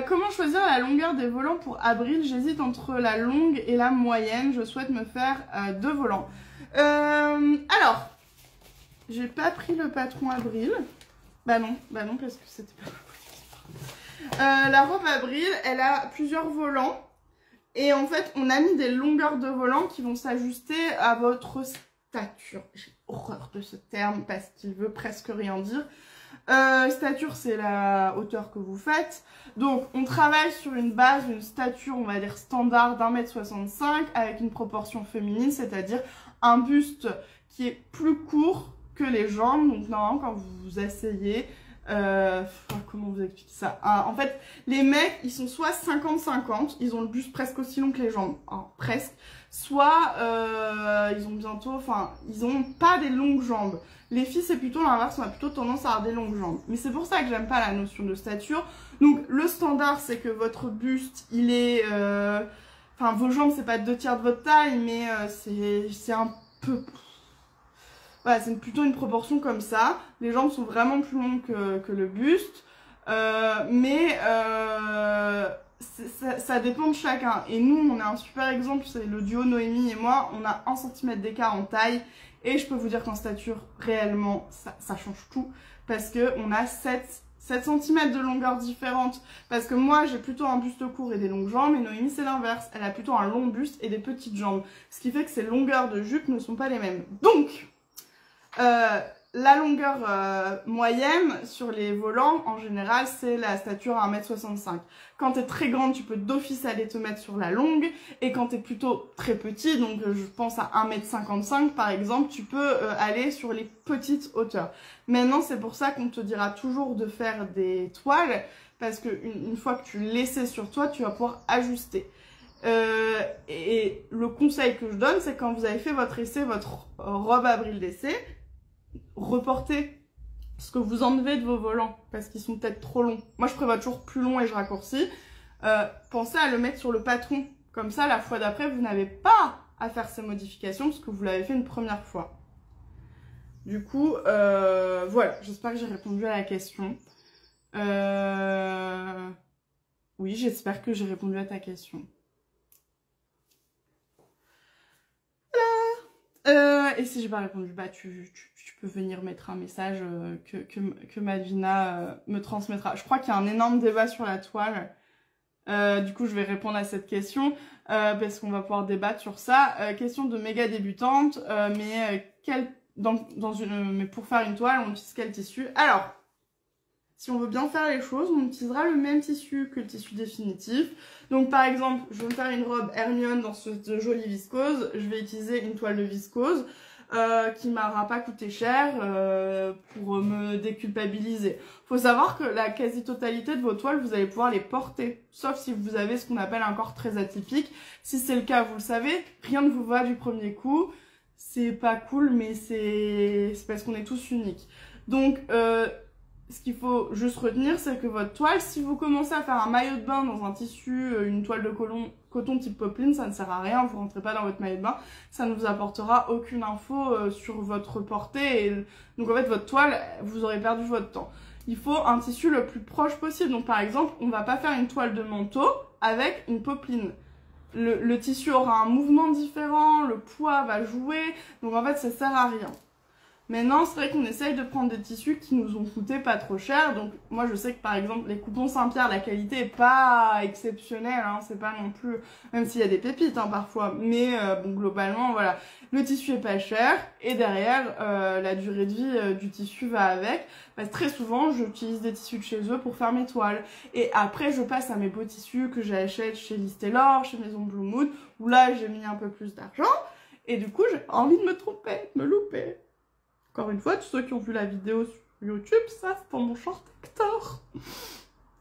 Comment choisir la longueur des volants pour avril? J'hésite entre la longue et la moyenne. Je souhaite me faire 2 volants. Alors, j'ai pas pris le patron avril. Bah non, parce que c'était pas... la robe avril, elle a plusieurs volants. Et en fait, on a mis des longueurs de volants qui vont s'ajuster à votre stature. J'ai horreur de ce terme parce qu'il veut presque rien dire. Stature, c'est la hauteur que vous faites. Donc, on travaille sur une base, une stature, on va dire standard d'1,65 m avec une proportion féminine, c'est-à-dire un buste qui est plus court que les jambes. Donc, normalement, quand vous vous asseyez... comment vous expliquer ça? En fait, les mecs, ils sont soit 50-50, ils ont le buste presque aussi long que les jambes, hein, presque, soit ils ont bientôt, enfin, ils ont pas des longues jambes. Les filles, c'est plutôt l'inverse, on a plutôt tendance à avoir des longues jambes. Mais c'est pour ça que j'aime pas la notion de stature. Donc, le standard, c'est que votre buste, il est... Enfin, vos jambes, c'est pas 2/3 de votre taille, mais c'est un peu... Voilà, c'est plutôt une proportion comme ça. Les jambes sont vraiment plus longues que le buste. Mais ça dépend de chacun. Et nous, on a un super exemple, c'est le duo Noémie et moi. On a 1 cm d'écart en taille. Et je peux vous dire qu'en stature, réellement, ça change tout. Parce qu'on a 7 cm de longueur différente. Parce que moi, j'ai plutôt un buste court et des longues jambes. Et Noémie, c'est l'inverse. Elle a plutôt un long buste et des petites jambes. Ce qui fait que ses longueurs de jupe ne sont pas les mêmes. Donc... la longueur moyenne sur les volants, en général, c'est la stature à 1,65 m. Quand t'es très grande, tu peux d'office aller te mettre sur la longue. Et quand t'es plutôt très petit, donc je pense à 1,55 m par exemple, tu peux aller sur les petites hauteurs. Maintenant, c'est pour ça qu'on te dira toujours de faire des toiles, parce qu'une fois que tu l'essaies sur toi, tu vas pouvoir ajuster. Et le conseil que je donne, c'est quand vous avez fait votre essai, votre robe avril d'essai, reportez ce que vous enlevez de vos volants parce qu'ils sont peut-être trop longs. Moi, je prévois toujours plus long et je raccourcis. Pensez à le mettre sur le patron. Comme ça, la fois d'après, vous n'avez pas à faire ces modifications parce que vous l'avez fait une première fois. Du coup, voilà. J'espère que j'ai répondu à la question. Oui, j'espère que j'ai répondu à ta question. Et si j'ai pas répondu, bah tu peux venir mettre un message que Malvina me transmettra. Je crois qu'il y a un énorme débat sur la toile. Du coup, je vais répondre à cette question parce qu'on va pouvoir débattre sur ça. Question de méga débutante, mais pour faire une toile, on utilise quel tissu? Alors, si on veut bien faire les choses, on utilisera le même tissu que le tissu définitif. Donc par exemple, je veux me faire une robe Hermione dans cette jolie viscose. Je vais utiliser une toile de viscose qui m'aura pas coûté cher pour me déculpabiliser. Faut savoir que la quasi-totalité de vos toiles, vous allez pouvoir les porter. Sauf si vous avez ce qu'on appelle un corps très atypique. Si c'est le cas, vous le savez, rien ne vous va du premier coup. C'est pas cool, mais c'est parce qu'on est tous uniques. Donc, ce qu'il faut juste retenir, c'est que votre toile, si vous commencez à faire un maillot de bain dans un tissu, une toile de coton type popeline, ça ne sert à rien, vous rentrez pas dans votre maillot de bain, ça ne vous apportera aucune info sur votre portée, et donc en fait votre toile, vous aurez perdu votre temps. Il faut un tissu le plus proche possible, donc par exemple, on va pas faire une toile de manteau avec une popeline. Le tissu aura un mouvement différent, le poids va jouer, donc en fait ça sert à rien. Maintenant, c'est vrai qu'on essaye de prendre des tissus qui nous ont coûté pas trop cher. Donc, moi, je sais que par exemple, les coupons Saint-Pierre, la qualité est pas exceptionnelle. Hein, c'est pas non plus, même s'il y a des pépites hein, parfois. Mais bon, globalement, voilà, le tissu est pas cher. Et derrière, la durée de vie du tissu va avec. Parce que très souvent, j'utilise des tissus de chez eux pour faire mes toiles. Et après, je passe à mes beaux tissus que j'achète chez Liz Taylor, chez Maison Blue Mood, où là, j'ai mis un peu plus d'argent. Et du coup, j'ai envie de me tromper, de me louper. Encore une fois, tous ceux qui ont vu la vidéo sur YouTube savent pour mon short Hector.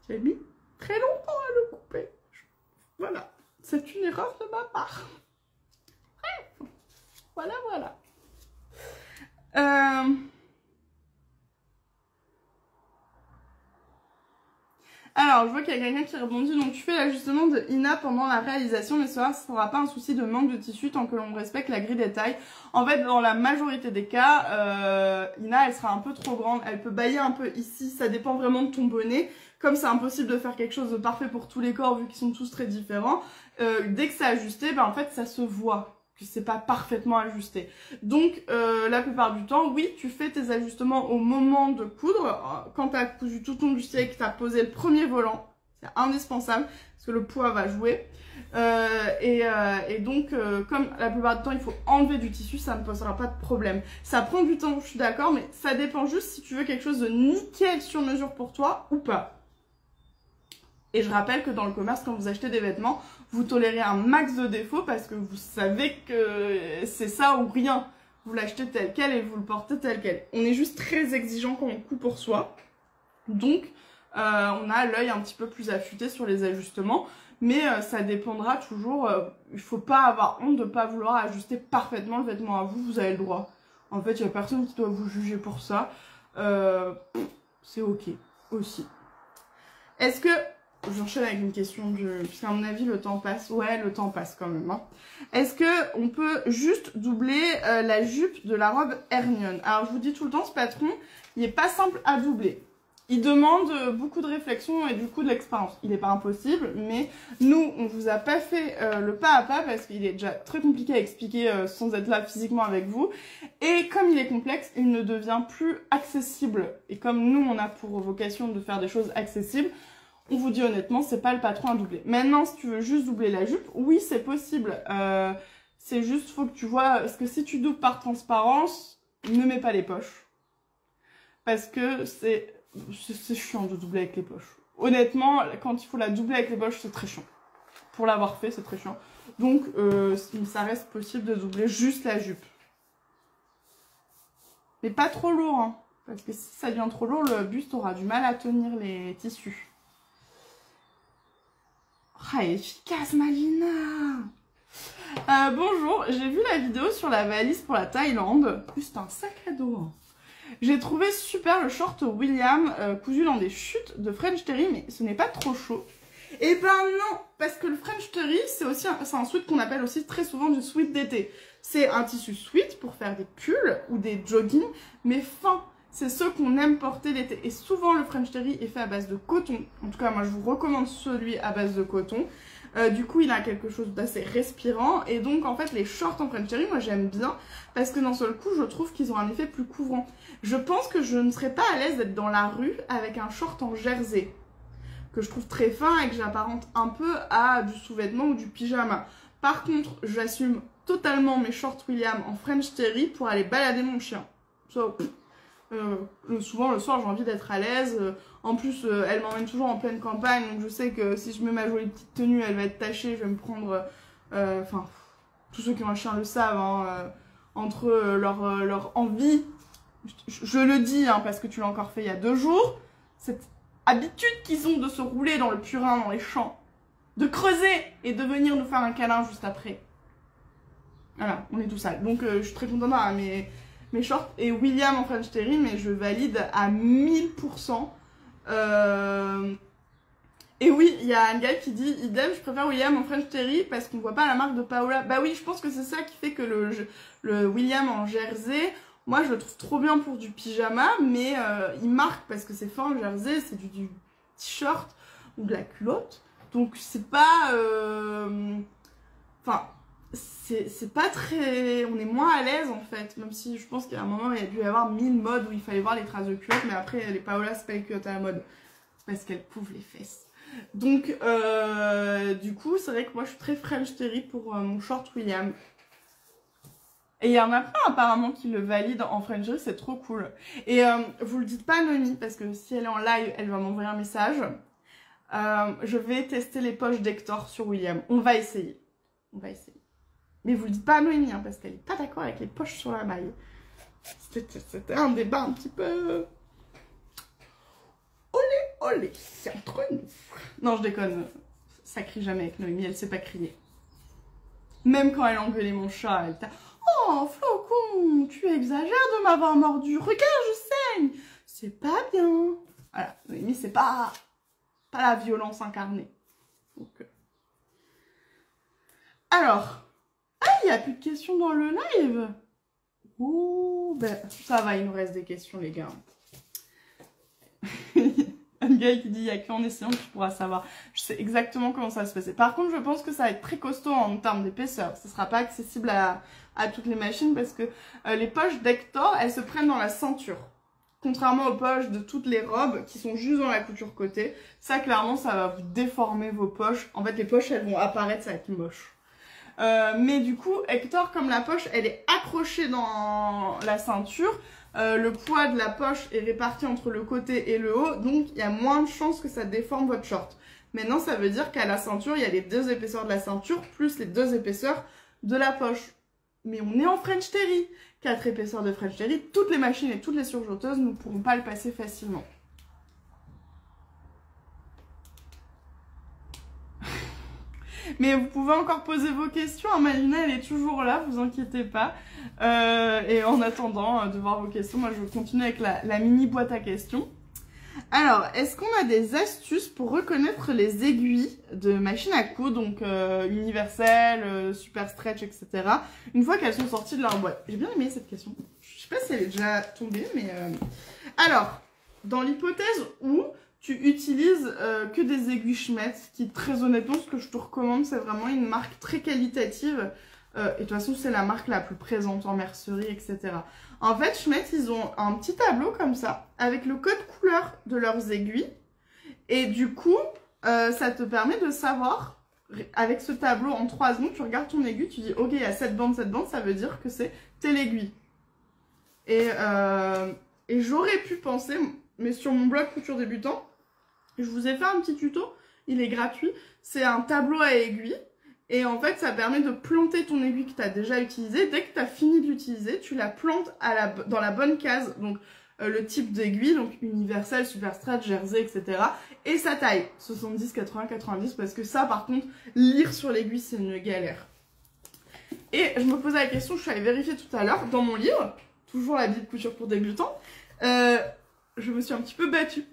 J'ai mis très longtemps à le couper. Voilà, c'est une erreur de ma part. Bref, voilà. Alors, je vois qu'il y a quelqu'un qui rebondit. Donc, tu fais l'ajustement de Ina pendant la réalisation, mais cela ne sera pas un souci de manque de tissu tant que l'on respecte la grille des tailles. En fait, dans la majorité des cas, Ina, elle sera un peu trop grande. Elle peut bailler un peu ici. Ça dépend vraiment de ton bonnet. Comme c'est impossible de faire quelque chose de parfait pour tous les corps, vu qu'ils sont tous très différents, dès que c'est ajusté, ben, en fait, ça se voit que c'est pas parfaitement ajusté. Donc, la plupart du temps, oui, tu fais tes ajustements au moment de coudre. Quand tu as cousu tout ton bustier et que tu as posé le premier volant, c'est indispensable, parce que le poids va jouer. Et donc, comme la plupart du temps, il faut enlever du tissu, ça ne posera pas de problème. Ça prend du temps, je suis d'accord, mais ça dépend juste si tu veux quelque chose de nickel sur mesure pour toi ou pas. Et je rappelle que dans le commerce, quand vous achetez des vêtements, vous tolérez un max de défauts parce que vous savez que c'est ça ou rien. Vous l'achetez tel quel et vous le portez tel quel. On est juste très exigeant quand on coud pour soi. Donc, on a l'œil un petit peu plus affûté sur les ajustements. Mais ça dépendra toujours. Il ne faut pas avoir honte de ne pas vouloir ajuster parfaitement le vêtement à vous. Vous avez le droit. En fait, il n'y a personne qui doit vous juger pour ça. C'est ok aussi. Est-ce que... J'enchaîne avec une question puisqu'à mon avis le temps passe. Ouais, le temps passe quand même. Hein. Est-ce que on peut juste doubler la jupe de la robe Hermione? Alors je vous dis tout le temps, ce patron, il n'est pas simple à doubler. Il demande beaucoup de réflexion et du coup de l'expérience. Il n'est pas impossible, mais nous, on vous a pas fait le pas à pas parce qu'il est déjà très compliqué à expliquer sans être là physiquement avec vous. Et comme il est complexe, il ne devient plus accessible. Et comme nous, on a pour vocation de faire des choses accessibles, on vous dit honnêtement, c'est pas le patron à doubler. Maintenant, si tu veux juste doubler la jupe, oui, c'est possible. C'est juste, faut que tu vois, parce que si tu doubles par transparence, ne mets pas les poches. Parce que c'est chiant de doubler avec les poches. Honnêtement, quand il faut la doubler avec les poches, c'est très chiant. Pour l'avoir fait, c'est très chiant. Donc, ça reste possible de doubler juste la jupe. Mais pas trop lourd, hein. Parce que si ça devient trop lourd, le buste aura du mal à tenir les tissus. Ah, elle est efficace, Malvina. Bonjour, j'ai vu la vidéo sur la valise pour la Thaïlande. C'est un sac à dos. Hein. J'ai trouvé super le short William cousu dans des chutes de French Terry, mais ce n'est pas trop chaud. Eh ben non, parce que le French Terry, c'est un sweat qu'on appelle aussi très souvent du sweat d'été. C'est un tissu sweat pour faire des pulls ou des joggings, mais fin. c'est ceux qu'on aime porter l'été. Et souvent, le French Terry est fait à base de coton. En tout cas, moi, je vous recommande celui à base de coton. Du coup, il a quelque chose d'assez respirant. Et donc, en fait, les shorts en French Terry, moi, j'aime bien. Parce que d'un seul coup, je trouve qu'ils ont un effet plus couvrant. Je pense que je ne serais pas à l'aise d'être dans la rue avec un short en jersey. Que je trouve très fin et que j'apparente un peu à du sous-vêtement ou du pyjama. Par contre, j'assume totalement mes shorts William en French Terry pour aller balader mon chien. So, souvent, le soir, j'ai envie d'être à l'aise. En plus, elle m'emmène toujours en pleine campagne, donc je sais que si je mets ma jolie petite tenue, elle va être tachée. Je vais me prendre... Enfin, tous ceux qui ont un chien le savent, hein, entre leur envie, je le dis, hein, parce que tu l'as encore fait il y a 2 jours, cette habitude qu'ils ont de se rouler dans le purin, dans les champs, de creuser et de venir nous faire un câlin juste après. Voilà, on est tout sale. Donc, je suis très contente d'avoir mes shorts et William en French Terry, mais je valide à 1000%. Et oui, il y a un gars qui dit « Idem, je préfère William en French Terry parce qu'on voit pas la marque de Paola. » Bah oui, je pense que c'est ça qui fait que le William en jersey, moi je le trouve trop bien pour du pyjama, mais il marque parce que c'est fin le jersey, c'est du t-shirt ou de la culotte. Donc c'est pas... Enfin, c'est pas très... On est moins à l'aise en fait, même si je pense qu'à un moment il y a dû y avoir 1000 modes où il fallait voir les traces de culottes, mais après les Paola c'est pas les culottes à la mode, c'est parce qu'elles couvrent les fesses. Donc du coup c'est vrai que moi je suis très French Terry pour mon short William. Et il y en a plein apparemment qui le valident en French Terry, c'est trop cool. Et vous le dites pas à Noémie parce que si elle est en live elle va m'envoyer un message. Je vais tester les poches d'Hector sur William, on va essayer. Mais vous le dites pas à Noémie, hein, parce qu'elle n'est pas d'accord avec les poches sur la maille. C'était un débat un petit peu... Olé, c'est entre nous. Non, je déconne, ça crie jamais avec Noémie, elle sait pas crier. Même quand elle engueulait mon chat, elle était... Oh, Flocon, tu exagères de m'avoir mordu, regarde, je saigne. C'est pas bien. Voilà, Noémie, c'est pas la violence incarnée. Donc, alors... Ah, il n'y a plus de questions dans le live. Ouh, ben, ça va, il nous reste des questions, les gars. Un gars qui dit, il n'y a qu'en essayant que tu pourras savoir. Je sais exactement comment ça va se passer. Par contre, je pense que ça va être très costaud en termes d'épaisseur. Ce ne sera pas accessible à toutes les machines parce que les poches d'Hector, elles se prennent dans la ceinture. Contrairement aux poches de toutes les robes qui sont juste dans la couture côté. Ça, clairement, ça va vous déformer vos poches. En fait, les poches, elles vont apparaître, ça va être moche. Mais du coup, Hector, comme la poche, elle est accrochée dans la ceinture. Le poids de la poche est réparti entre le côté et le haut. Donc, il y a moins de chances que ça déforme votre short. Maintenant, ça veut dire qu'à la ceinture, il y a les 2 épaisseurs de la ceinture plus les 2 épaisseurs de la poche. Mais on est en French Terry. 4 épaisseurs de French Terry. Toutes les machines et toutes les surjoteuses ne pourront pas le passer facilement. Mais vous pouvez encore poser vos questions, hein, Malina elle est toujours là, vous inquiétez pas. Et en attendant de voir vos questions, moi je vais continuer avec la mini boîte à questions. Alors, est-ce qu'on a des astuces pour reconnaître les aiguilles de machine à coudre, donc universelle, super stretch, etc. une fois qu'elles sont sorties de leur boîte? J'ai bien aimé cette question. Je sais pas si elle est déjà tombée, mais... Alors, dans l'hypothèse où tu utilises que des aiguilles Schmetz, qui très honnêtement, ce que je te recommande, c'est vraiment une marque très qualitative. Et de toute façon, c'est la marque la plus présente en mercerie, etc. En fait, Schmetz, ils ont un petit tableau comme ça, avec le code couleur de leurs aiguilles. Et du coup, ça te permet de savoir, avec ce tableau en 3 secondes, tu regardes ton aiguille, tu dis, ok, il y a cette bande, ça veut dire que c'est telle aiguille. Et j'aurais pu penser, mais sur mon blog Couture Débutant, je vous ai fait un petit tuto, il est gratuit, c'est un tableau à aiguilles. Et en fait, ça permet de planter ton aiguille que tu as déjà utilisée. Dès que tu as fini de l'utiliser, tu la plantes dans la bonne case. Donc, le type d'aiguille, donc universelle, super stretch, jersey, etc. Et sa taille, 70, 80, 90, parce que ça, par contre, lire sur l'aiguille, c'est une galère. Et je me posais la question, je suis allée vérifier tout à l'heure, dans mon livre, toujours la Bible couture pour débutants, je me suis un petit peu battue.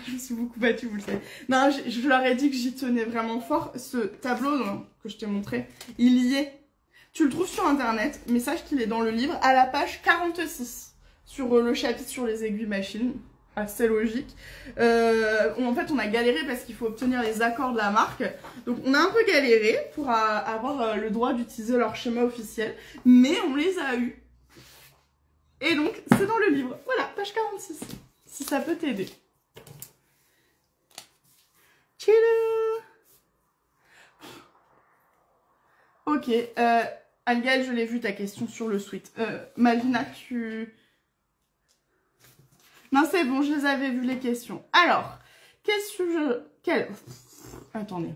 Je me suis beaucoup battue, vous le savez. Non, je leur ai dit que j'y tenais vraiment fort. Ce tableau que je t'ai montré, il y est. Tu le trouves sur internet, mais sache qu'il est dans le livre à la page 46 sur le chapitre sur les aiguilles machines. Assez logique. En fait, on a galéré parce qu'il faut obtenir les accords de la marque. Donc, on a un peu galéré pour avoir le droit d'utiliser leur schéma officiel. Mais on les a eus. Et donc, c'est dans le livre. Voilà, page 46. Si ça peut t'aider. Tchilou. Ok. Anne-Gaëlle, je l'ai vu ta question sur le sweat. Malvina, tu... Non, c'est bon, je les avais vues les questions. Alors, Attendez.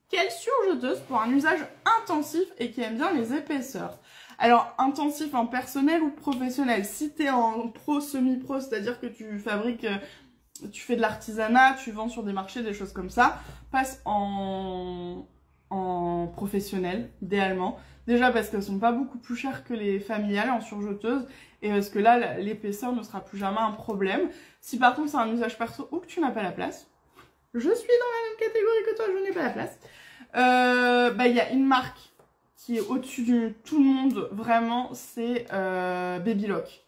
Quelle surjeteuse pour un usage intensif et qui aime bien les épaisseurs? Alors, intensif en personnel ou professionnel? Si tu es en pro, semi-pro, c'est-à-dire que tu fabriques, tu fais de l'artisanat, tu vends sur des marchés, des choses comme ça, passe en professionnel, idéalement. Déjà parce qu'elles sont pas beaucoup plus chères que les familiales en surjeteuse et parce que là, l'épaisseur ne sera plus jamais un problème. Si par contre c'est un usage perso ou que tu n'as pas la place, je suis dans la même catégorie que toi, je n'ai pas la place. Il y a une marque qui est au-dessus de tout le monde, vraiment, c'est Babylock.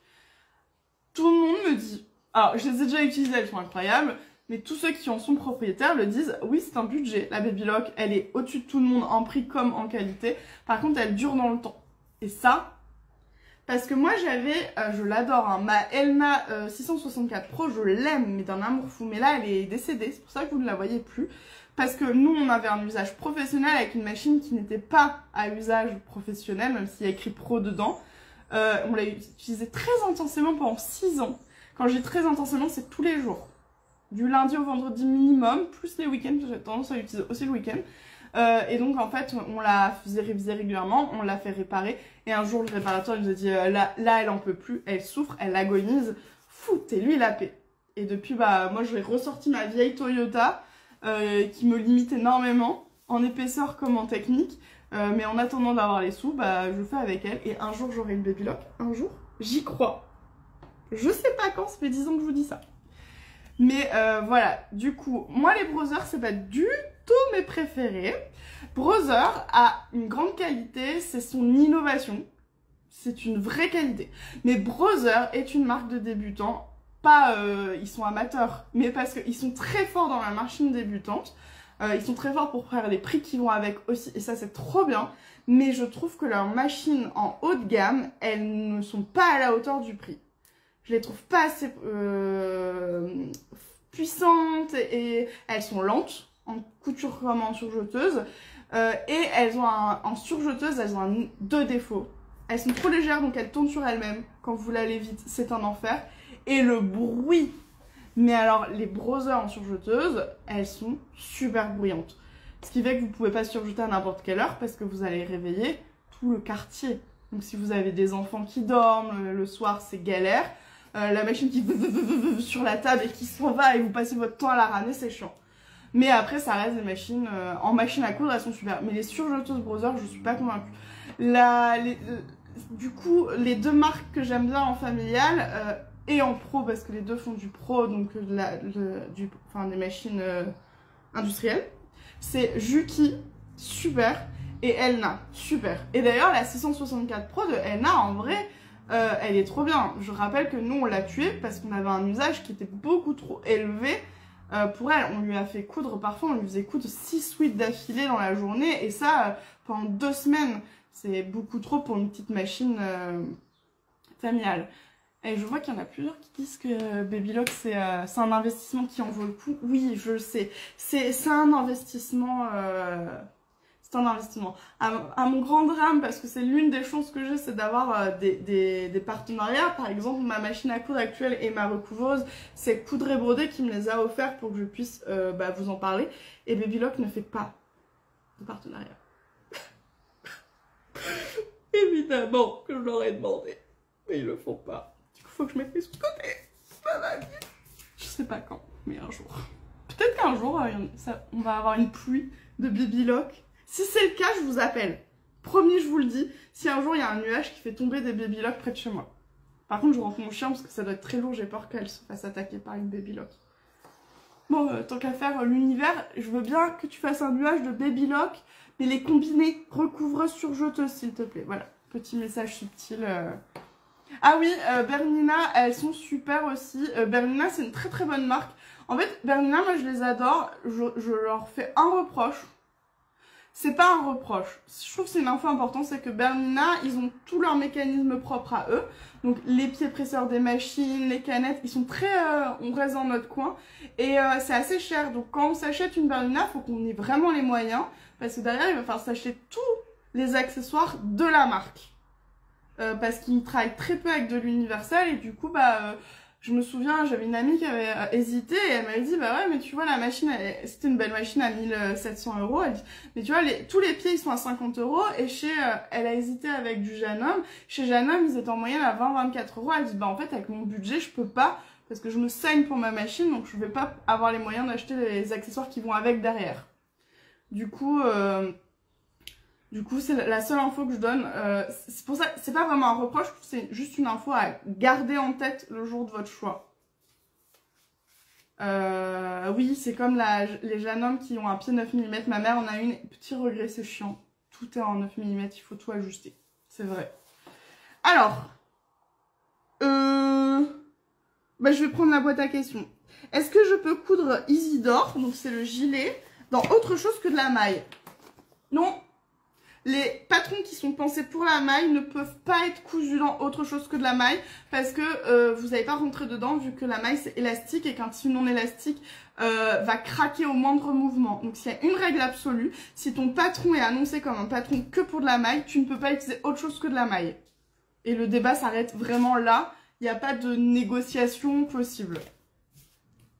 Tout le monde me dit, alors je les ai déjà utilisées, elles sont incroyables, mais tous ceux qui en sont propriétaires le disent, oui, c'est un budget. La Babylock, elle est au-dessus de tout le monde en prix comme en qualité. Par contre, elle dure dans le temps. Et ça, parce que moi, je l'adore, hein, ma Elna 664 Pro, je l'aime, mais d'un amour fou. Mais là, elle est décédée, c'est pour ça que vous ne la voyez plus. Parce que nous, on avait un usage professionnel avec une machine qui n'était pas à usage professionnel, même s'il y a écrit Pro dedans. On l'a utilisée très intensément pendant 6 ans. Quand je dis très intensément, c'est tous les jours. Du lundi au vendredi minimum, plus les week-ends, parce que j'ai tendance à l'utiliser aussi le week-end. Et donc, en fait, on la faisait réviser régulièrement, on l'a fait réparer. Et un jour, le réparateur il nous a dit, là, elle en peut plus, elle souffre, elle agonise, foutez-lui la paix. Et depuis, moi, je vais ressorti ma vieille Toyota, qui me limite énormément, en épaisseur comme en technique. Mais en attendant d'avoir les sous, je fais avec elle. Et un jour, j'aurai une Babylock. Un jour, j'y crois. Je sais pas quand, ça fait 10 ans que je vous dis ça. Mais voilà, du coup, moi les Brother, c'est pas du tout mes préférés. Brother a une grande qualité, c'est son innovation. C'est une vraie qualité. Mais Brother est une marque de débutants. Pas, ils sont amateurs, mais parce qu'ils sont très forts dans la machine débutante. Ils sont très forts pour faire les prix qui vont avec aussi, et ça c'est trop bien. Mais je trouve que leurs machines en haut de gamme, elles ne sont pas à la hauteur du prix. Je les trouve pas assez puissantes et elles sont lentes en couture comme en surjeteuse. Et elles ont en surjeteuse, elles ont deux défauts. Elles sont trop légères, donc elles tournent sur elles-mêmes. Quand vous l'allez vite, c'est un enfer. Et le bruit. Mais alors, les Brother en surjeteuse, elles sont super bruyantes. Ce qui fait que vous pouvez pas surjeter à n'importe quelle heure parce que vous allez réveiller tout le quartier. Donc si vous avez des enfants qui dorment le soir, c'est galère. La machine qui sur la table et qui s'en va et vous passez votre temps à la ramener, c'est chiant. Mais après, ça reste des machines, en machine à coudre, elles sont super. Mais les surjeteuses Brother, je suis pas convaincue. Du coup, les deux marques que j'aime bien en familial et en pro, parce que les deux font du pro, donc des machines industrielles, c'est Juki, super, et Elna, super. Et d'ailleurs, la 664 Pro de Elna, en vrai, elle est trop bien. Je rappelle que nous, on l'a tuée parce qu'on avait un usage qui était beaucoup trop élevé pour elle. On lui a fait coudre, parfois on lui faisait coudre 6 suites d'affilée dans la journée, et ça, pendant 2 semaines. C'est beaucoup trop pour une petite machine familiale. Et je vois qu'il y en a plusieurs qui disent que Babylock, c'est un investissement qui en vaut le coup. Oui, je le sais. C'est un investissement... c'est un investissement. À mon grand drame, parce que c'est l'une des chances que j'ai, c'est d'avoir des partenariats. Par exemple, ma machine à coudre actuelle et ma recouveuse, c'est Coudre et Broder qui me les a offerts pour que je puisse vous en parler. Et Babylock ne fait pas de partenariat. Évidemment que je leur ai demandé, mais ils le font pas. Du coup, faut que je mette les sous de côté. Je sais pas quand, mais un jour. Peut-être qu'un jour, on va avoir une pluie de Babylock. Si c'est le cas, je vous appelle. Promis, je vous le dis, si un jour il y a un nuage qui fait tomber des Babylock près de chez moi. Par contre, je rentre mon chien parce que ça doit être très lourd, j'ai peur qu'elle se fasse attaquer par une Babylock. Bon, tant qu'à faire l'univers, je veux bien que tu fasses un nuage de Babylock, mais les combiner recouvreuse surjeteuse, s'il te plaît. Voilà. Petit message subtil. Ah oui, Bernina, elles sont super aussi. Bernina, c'est une très très bonne marque. En fait, Bernina, moi je les adore. Je leur fais un reproche. C'est pas un reproche. Je trouve que c'est une info importante, c'est que Bernina, ils ont tout leur mécanisme propre à eux. Donc les pieds presseurs des machines, les canettes, ils sont très... on reste dans notre coin. Et c'est assez cher. Donc quand on s'achète une Bernina, il faut qu'on ait vraiment les moyens. Parce que derrière, il va falloir s'acheter tous les accessoires de la marque. Parce qu'ils travaillent très peu avec de l'universel. Et du coup, bah... je me souviens, j'avais une amie qui avait hésité et elle m'avait dit, bah ouais, mais tu vois, la machine, c'était une belle machine à 1700 €. Elle dit, mais tu vois, tous les pieds, ils sont à 50 € et elle a hésité avec du Janome. Chez Janome, ils étaient en moyenne à 20-24 €. Elle dit, bah en fait, avec mon budget, je peux pas, parce que je me saigne pour ma machine, donc je vais pas avoir les moyens d'acheter les accessoires qui vont avec derrière. Du coup, c'est la seule info que je donne. C'est pour ça, c'est pas vraiment un reproche, c'est juste une info à garder en tête le jour de votre choix. Oui, c'est comme les Janome qui ont un pied 9 mm. Ma mère en a une. Petit regret, c'est chiant. Tout est en 9 mm, il faut tout ajuster. C'est vrai. Alors, bah, je vais prendre la boîte à questions. Est-ce que je peux coudre Isidore, donc c'est le gilet, dans autre chose que de la maille? Non. Les patrons qui sont pensés pour la maille ne peuvent pas être cousus dans autre chose que de la maille parce que vous n'allez pas rentrer dedans vu que la maille c'est élastique et qu'un tissu non élastique va craquer au moindre mouvement. Donc s'il y a une règle absolue, si ton patron est annoncé comme un patron que pour de la maille, tu ne peux pas utiliser autre chose que de la maille. Et le débat s'arrête vraiment là, il n'y a pas de négociation possible.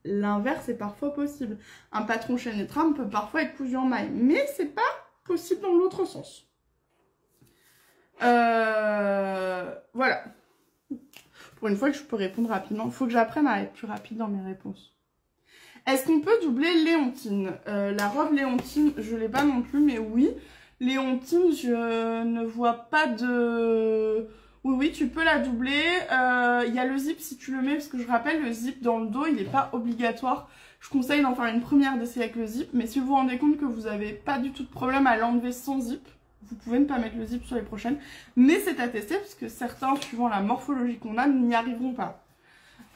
L'inverse est parfois possible. Un patron chaîne et trame peut parfois être cousu en maille, mais c'est pas possible dans l'autre sens. Voilà. Pour une fois que je peux répondre rapidement, il faut que j'apprenne à être plus rapide dans mes réponses. Est-ce qu'on peut doubler Léontine? La robe Léontine, je l'ai pas non plus, mais oui. Léontine, je ne vois pas de... Oui, tu peux la doubler. Il y a le zip si tu le mets, parce que je rappelle, le zip dans le dos, il n'est pas obligatoire. Je conseille d'en faire une première d'essai avec le zip, mais si vous vous rendez compte que vous n'avez pas du tout de problème à l'enlever sans zip, vous pouvez ne pas mettre le zip sur les prochaines. Mais c'est à tester, parce que certains, suivant la morphologie qu'on a, n'y arriveront pas.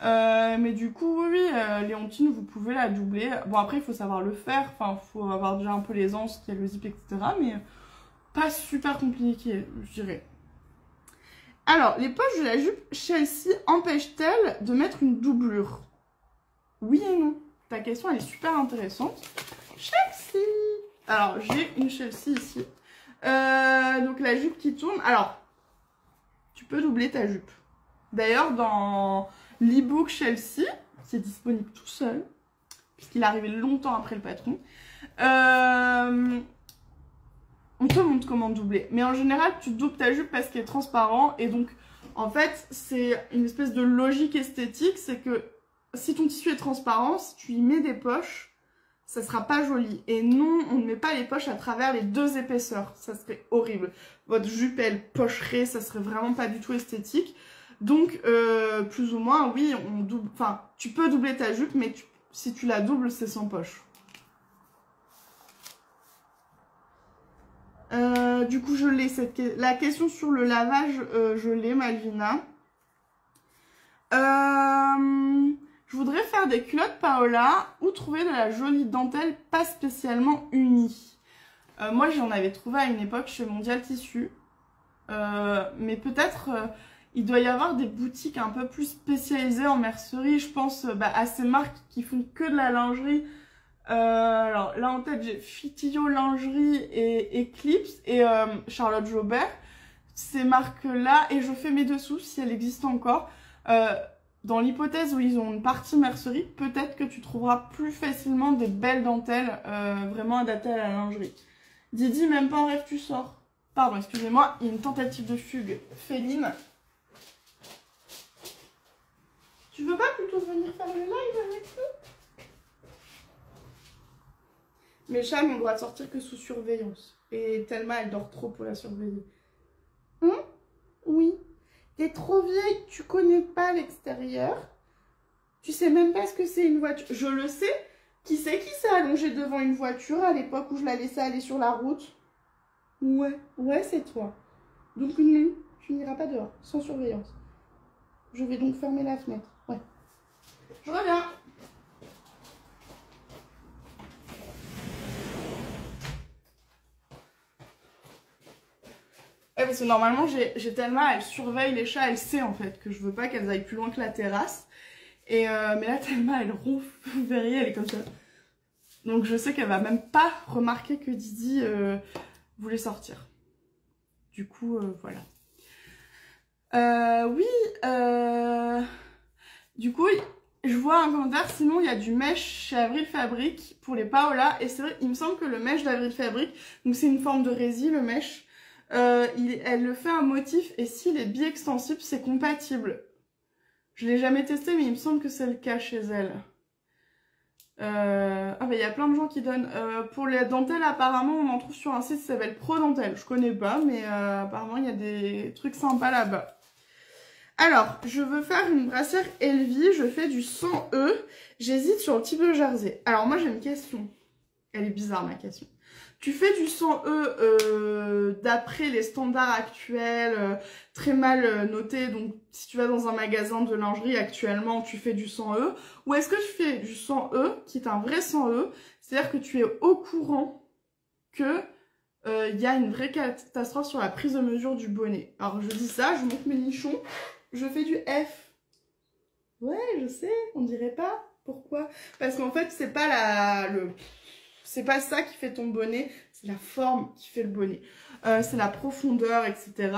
Mais du coup, oui, Léontine, vous pouvez la doubler. Bon, après, il faut savoir le faire. Enfin, il faut avoir déjà un peu l'aisance qu'il y a le zip, etc. Mais pas super compliqué, je dirais. Alors, les poches de la jupe Chelsea empêchent-elles de mettre une doublure? Oui et non. Ta question, elle est super intéressante. Chelsea! Alors, j'ai une Chelsea ici. Donc, la jupe qui tourne. Alors, tu peux doubler ta jupe. D'ailleurs, dans l'e-book Chelsea, c'est disponible tout seul, puisqu'il est arrivé longtemps après le patron, on te montre comment doubler. Mais en général, tu doubles ta jupe parce qu'elle est transparent. Et donc, en fait, c'est une espèce de logique esthétique. C'est que si ton tissu est transparent, si tu y mets des poches, ça sera pas joli. Et non, on ne met pas les poches à travers les deux épaisseurs. Ça serait horrible. Votre jupe, elle pocherait, ça serait vraiment pas du tout esthétique. Donc, plus ou moins, oui, on double. Enfin, tu peux doubler ta jupe, mais si tu la doubles, c'est sans poche. Du coup, je l'ai. La question sur le lavage, je l'ai, Malvina. Je voudrais faire des culottes Paola ou trouver de la jolie dentelle pas spécialement unie. Moi, j'en avais trouvé à une époque chez Mondial Tissu. Mais peut-être, il doit y avoir des boutiques un peu plus spécialisées en mercerie. Je pense à ces marques qui font que de la lingerie. Alors là en tête j'ai Fitio Lingerie et Eclipse et Charlotte Jobert, ces marques là, et je fais mes dessous si elles existent encore. Dans l'hypothèse où ils ont une partie mercerie, peut-être que tu trouveras plus facilement des belles dentelles vraiment adaptées à la lingerie. Didi, même pas en rêve tu sors. Pardon, excusez-moi, il y a une tentative de fugue féline. Tu veux pas plutôt venir faire le live avec nous? Mes chats n'ont le droit de sortir que sous surveillance. Et Thelma, elle dort trop pour la surveiller. Hein? Oui. T'es trop vieille, tu connais pas l'extérieur. Tu sais même pas ce que c'est une voiture. Je le sais. Qui c'est qui s'est allongé devant une voiture à l'époque où je la laissais aller sur la route? Ouais, c'est toi. Donc non, tu n'iras pas dehors, sans surveillance. Je vais donc fermer la fenêtre. Ouais. Je reviens. Ouais, parce que normalement, j'ai tellement, elle surveille les chats, elle sait en fait que je veux pas qu'elles aillent plus loin que la terrasse. Et mais là, tellement, elle ronfle, vous verriez, elle est comme ça. Donc je sais qu'elle va même pas remarquer que Didi voulait sortir. Du coup, voilà. Oui, du coup, je vois un commentaire, sinon il y a du mesh chez Avril Fabric pour les Paola. Et c'est vrai, il me semble que le mesh d'Avril Fabric, donc c'est une forme de résille, le mesh. Elle le fait un motif et s'il est bi-extensible, c'est compatible. Je l'ai jamais testé, mais il me semble que c'est le cas chez elle. Ah bah il y a plein de gens qui donnent. Pour les dentelles, apparemment, on en trouve sur un site qui s'appelle Pro Dentel. Je connais pas, mais apparemment, il y a des trucs sympas là-bas. Alors, je veux faire une brassière Elvie. Je fais du 100E. J'hésite sur le type de jersey. Alors moi, j'ai une question. Elle est bizarre, ma question. Tu fais du 100E d'après les standards actuels, très mal notés. Donc, si tu vas dans un magasin de lingerie actuellement, tu fais du 100E. Ou est-ce que tu fais du 100E, qui est un vrai 100E, c'est-à-dire que tu es au courant que y a une vraie catastrophe sur la prise de mesure du bonnet. Alors, je dis ça, je monte mes nichons, je fais du F. Ouais, je sais, on dirait pas. Pourquoi? Parce qu'en fait, c'est pas c'est pas ça qui fait ton bonnet, c'est la forme qui fait le bonnet. C'est la profondeur, etc.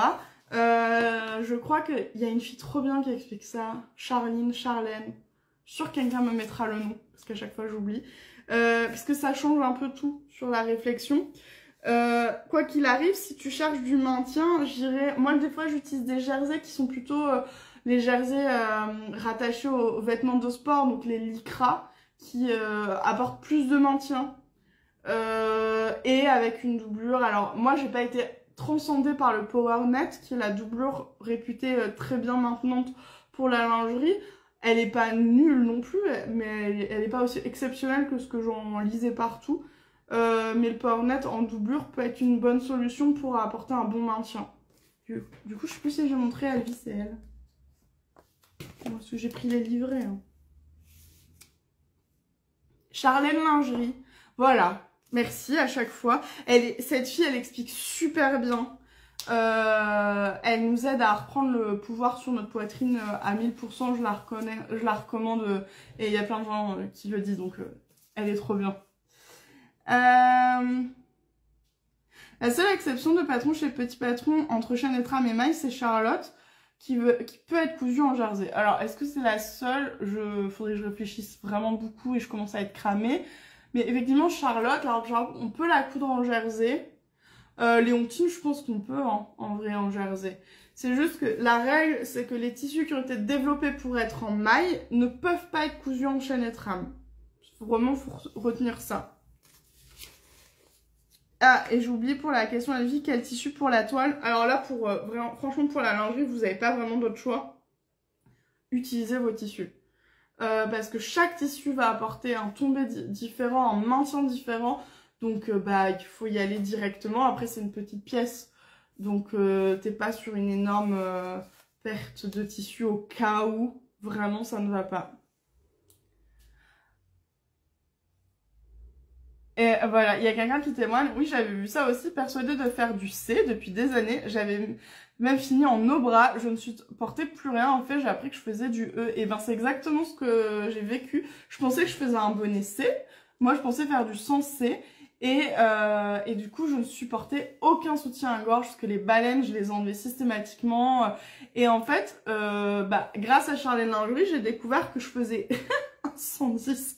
Je crois qu'il y a une fille trop bien qui explique ça. Charlène. Je suis sûre que quelqu'un me mettra le nom, parce qu'à chaque fois j'oublie. Parce que ça change un peu tout sur la réflexion. Quoi qu'il arrive, si tu cherches du maintien, j'irai... Moi, des fois, j'utilise des jerseys qui sont plutôt les jerseys rattachés aux vêtements de sport, donc les lycra, qui apportent plus de maintien. Et avec une doublure. Alors moi j'ai pas été transcendée par le PowerNet qui est la doublure réputée très bien maintenante pour la lingerie. Elle est pas nulle non plus, mais elle est pas aussi exceptionnelle que ce que j'en lisais partout. Mais le PowerNet en doublure peut être une bonne solution pour apporter un bon maintien. Du coup je sais plus si j'ai montré Alvi, c'est elle. Parce que j'ai pris les livrets. Hein. Charlène Lingerie. Voilà. Merci à chaque fois. Cette fille, elle explique super bien. Elle nous aide à reprendre le pouvoir sur notre poitrine à 1000%. Je la recommande. Et il y a plein de gens qui le disent. Donc, elle est trop bien. La seule exception de patron chez Petit Patron entre chaîne et trame et maille, c'est Charlotte qui peut être cousue en jersey. Alors, est-ce que c'est la seule? Faudrait que je réfléchisse vraiment beaucoup et je commence à être cramée. Mais effectivement, Charlotte, alors genre, on peut la coudre en jersey. Léontine, je pense qu'on peut en vrai en jersey. C'est juste que la règle, c'est que les tissus qui ont été développés pour être en maille ne peuvent pas être cousus en chaîne et trame. Vraiment, il faut retenir ça. Ah, et j'ai oublié pour la question Elvie, quel tissu pour la toile? Alors là, vraiment, franchement, pour la lingerie, vous n'avez pas vraiment d'autre choix. Utilisez vos tissus. Parce que chaque tissu va apporter un tombé différent, un maintien différent. Donc il faut y aller directement. Après c'est une petite pièce. Donc t'es pas sur une énorme perte de tissu au cas où vraiment ça ne va pas. Et voilà, il y a quelqu'un qui témoigne. Oui, j'avais vu ça aussi, persuadée de faire du C depuis des années. J'avais même fini en obras. Je ne supportais plus rien. En fait, j'ai appris que je faisais du E. Et ben, c'est exactement ce que j'ai vécu. Je pensais que je faisais un bonnet C. Moi, je pensais faire du sans C. Et du coup, je ne supportais aucun soutien à gorge parce que les baleines, je les enlevais systématiquement. Et en fait, grâce à Charlène Lingerie, j'ai découvert que je faisais un 110F.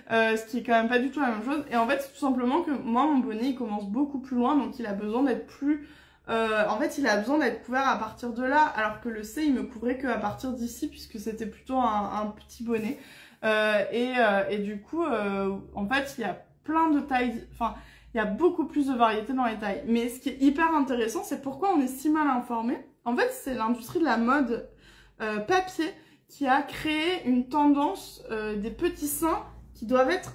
Ce qui est quand même pas du tout la même chose. Et en fait, c'est tout simplement que moi, mon bonnet, il commence beaucoup plus loin. Donc, il a besoin d'être plus... en fait, il a besoin d'être couvert à partir de là. Alors que le C, il me couvrait qu'à partir d'ici puisque c'était plutôt un petit bonnet. Et du coup, en fait, il y a plein de tailles, enfin, il y a beaucoup plus de variétés dans les tailles. Mais ce qui est hyper intéressant, c'est pourquoi on est si mal informé. En fait, c'est l'industrie de la mode papier qui a créé une tendance des petits seins qui doivent être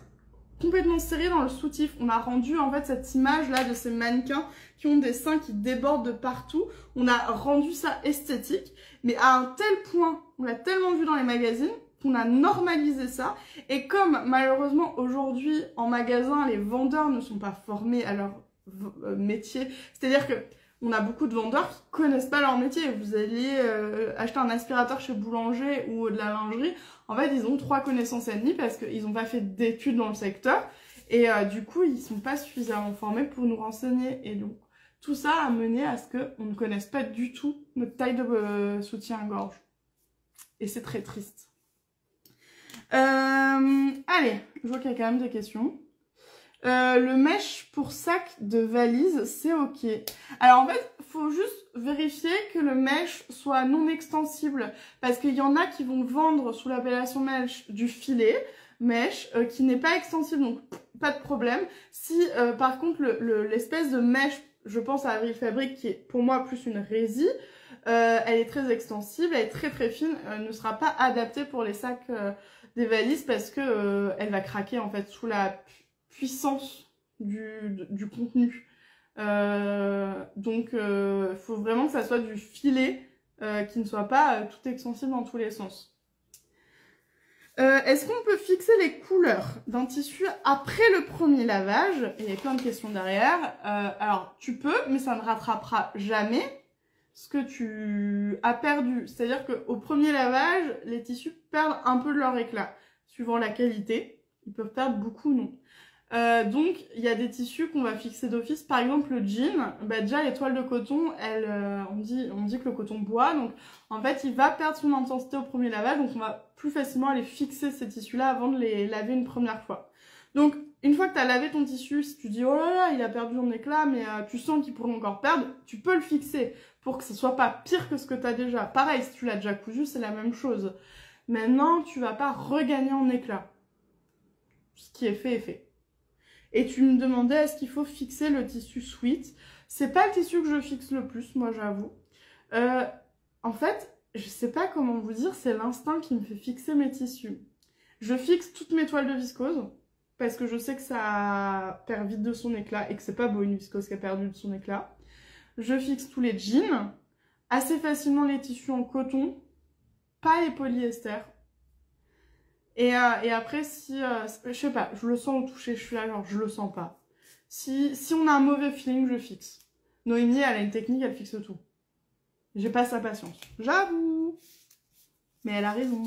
complètement serré dans le soutif. On a rendu en fait cette image là de ces mannequins qui ont des seins qui débordent de partout. On a rendu ça esthétique, mais à un tel point, on l'a tellement vu dans les magazines, qu'on a normalisé ça. Et comme malheureusement aujourd'hui en magasin, les vendeurs ne sont pas formés à leur métier, c'est-à-dire que on a beaucoup de vendeurs qui connaissent pas leur métier. Vous allez acheter un aspirateur chez Boulanger ou de la lingerie, en fait ils ont 3 connaissances et demie parce qu'ils n'ont pas fait d'études dans le secteur et du coup ils sont pas suffisamment formés pour nous renseigner. Et donc tout ça a mené à ce qu'on ne connaisse pas du tout notre taille de soutien-gorge. Et c'est très triste. Allez, je vois qu'il y a quand même des questions. Le mesh pour sac de valise, c'est ok. Alors en fait, faut juste vérifier que le mesh soit non extensible parce qu'il y en a qui vont vendre sous l'appellation mesh du filet mesh qui n'est pas extensible, donc pas de problème. Si par contre l'espèce de mesh, je pense à Avril Fabrique qui est pour moi plus une résie, elle est très extensible, elle est très très fine, ne sera pas adaptée pour les sacs des valises parce que elle va craquer en fait sous la puissance du contenu. Donc, faut vraiment que ça soit du filet qui ne soit pas tout extensible dans tous les sens. Est-ce qu'on peut fixer les couleurs d'un tissu après le premier lavage? Il y a plein de questions derrière. Alors, tu peux, mais ça ne rattrapera jamais ce que tu as perdu. C'est-à-dire qu'au premier lavage, les tissus perdent un peu de leur éclat. Suivant la qualité, ils peuvent perdre beaucoup, non. Donc il y a des tissus qu'on va fixer d'office, par exemple le jean, bah déjà les toiles de coton, on dit que le coton boit, donc en fait il va perdre son intensité au premier lavage, donc on va plus facilement aller fixer ces tissus là avant de les laver une première fois. Donc une fois que tu as lavé ton tissu, si tu dis oh là là il a perdu en éclat mais tu sens qu'il pourrait encore perdre, tu peux le fixer pour que ce soit pas pire que ce que tu as déjà. Pareil, si tu l'as déjà cousu, c'est la même chose. Maintenant tu vas pas regagner en éclat. Ce qui est fait est fait. Et tu me demandais est-ce qu'il faut fixer le tissu sweat. C'est pas le tissu que je fixe le plus, moi j'avoue. En fait, je sais pas comment vous dire, c'est l'instinct qui me fait fixer mes tissus. Je fixe toutes mes toiles de viscose, parce que je sais que ça perd vite de son éclat, et que c'est pas beau une viscose qui a perdu de son éclat. Je fixe tous les jeans, assez facilement les tissus en coton, pas les polyester. Et après, si... je sais pas, je le sens au toucher, je suis là, genre, je le sens pas. Si on a un mauvais feeling, je fixe. Noémie, elle a une technique, elle fixe tout. J'ai pas sa patience. J'avoue. Mais elle a raison.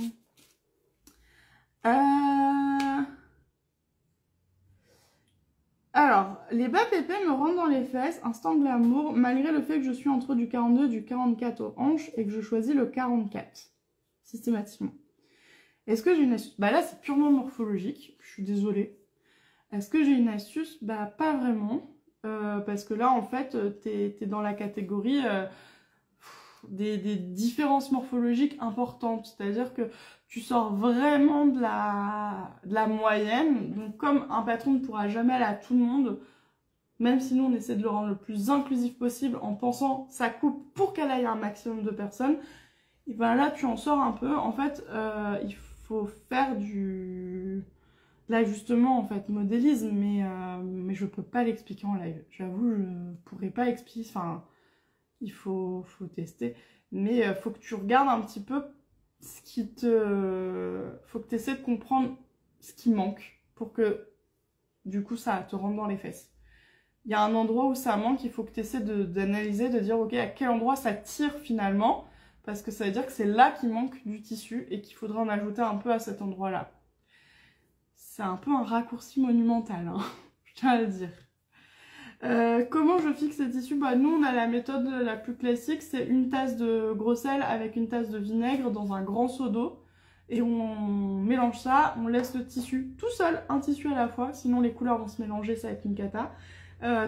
Alors, les bas pépés me rentrent dans les fesses, instant glamour, malgré le fait que je suis entre du 42 et du 44 aux hanches et que je choisis le 44. Systématiquement. Est-ce que j'ai une astuce? Bah là, c'est purement morphologique, je suis désolée. Est-ce que j'ai une astuce? Bah pas vraiment. Parce que là, en fait, t'es dans la catégorie des différences morphologiques importantes. C'est-à-dire que tu sors vraiment de la moyenne. Donc comme un patron ne pourra jamais aller à tout le monde, même si nous, on essaie de le rendre le plus inclusif possible en pensant sa coupe pour qu'elle aille à un maximum de personnes, et ben là, tu en sors un peu. En fait, il faut faire de l'ajustement en fait, modélisme, mais je peux pas l'expliquer en live. J'avoue, je pourrais pas expliquer, enfin, il faut tester. Mais faut que tu regardes un petit peu ce qui faut que tu essaies de comprendre ce qui manque pour que, du coup, ça te rentre dans les fesses. Il y a un endroit où ça manque, il faut que tu essaies d'analyser, de dire, ok, à quel endroit ça tire finalement, parce que ça veut dire que c'est là qu'il manque du tissu et qu'il faudra en ajouter un peu à cet endroit-là. C'est un peu un raccourci monumental, hein, je tiens à le dire. Comment je fixe les tissus? Bah, nous, on a la méthode la plus classique, c'est une tasse de gros sel avec une tasse de vinaigre dans un grand seau d'eau. Et on mélange ça, on laisse le tissu tout seul, un tissu à la fois, sinon les couleurs vont se mélanger, ça va être une cata.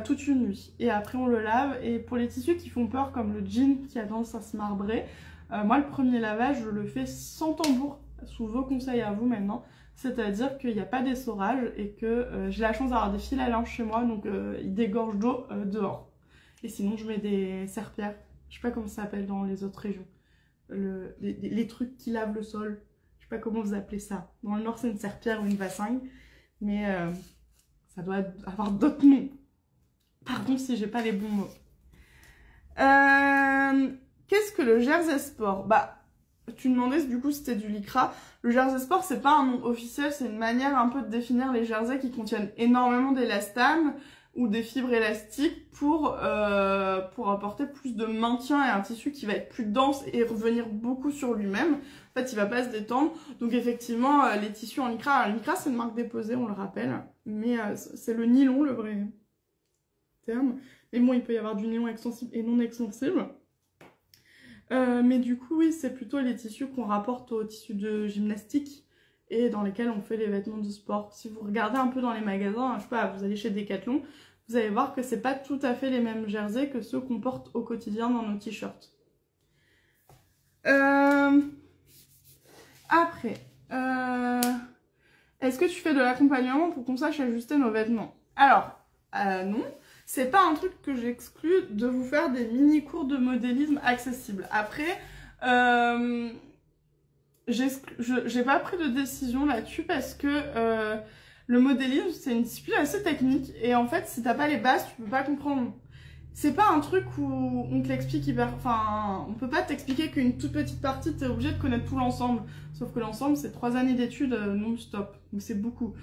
Toute une nuit. Et après, on le lave. Et pour les tissus qui font peur, comme le jean qui a tendance à se marbrer, moi, le premier lavage, je le fais sans tambour, sous vos conseils à vous maintenant. C'est-à-dire qu'il n'y a pas d'essorage et que j'ai la chance d'avoir des fils à linge chez moi, donc ils dégorgent d'eau dehors. Et sinon, je mets des serpillères. Je sais pas comment ça s'appelle dans les autres régions. Les trucs qui lavent le sol. Je sais pas comment vous appelez ça. Dans le nord, c'est une serpillière ou une vassingue. Mais Ça doit avoir d'autres noms. Pardon si j'ai pas les bons mots. Qu'est-ce que le Jersey Sport? Bah, tu me demandais du coup si c'était du lycra. Le Jersey Sport, c'est pas un nom officiel, c'est une manière un peu de définir les jerseys qui contiennent énormément d'élastane ou des fibres élastiques pour apporter plus de maintien et un tissu qui va être plus dense et revenir beaucoup sur lui-même. En fait, il va pas se détendre. Donc effectivement, les tissus en lycra, alors, lycra c'est une marque déposée, on le rappelle, mais c'est le nylon le vrai terme. Mais bon, il peut y avoir du nylon extensible et non extensible. Mais du coup, oui, c'est plutôt les tissus qu'on rapporte aux tissus de gymnastique et dans lesquels on fait les vêtements de sport. Si vous regardez un peu dans les magasins, je sais pas, vous allez chez Decathlon, vous allez voir que c'est pas tout à fait les mêmes jerseys que ceux qu'on porte au quotidien dans nos t-shirts. Après, est-ce que tu fais de l'accompagnement pour qu'on sache ajuster nos vêtements? Alors, non. C'est pas un truc que j'exclus de vous faire des mini-cours de modélisme accessibles. Après, j'ai pas pris de décision là-dessus parce que le modélisme, c'est une discipline assez technique. Et en fait, si t'as pas les bases, tu peux pas comprendre. C'est pas un truc où on te l'explique hyper... Enfin, on peut pas t'expliquer qu'une toute petite partie, t'es obligé de connaître tout l'ensemble. Sauf que l'ensemble, c'est 3 années d'études non-stop. Donc c'est beaucoup.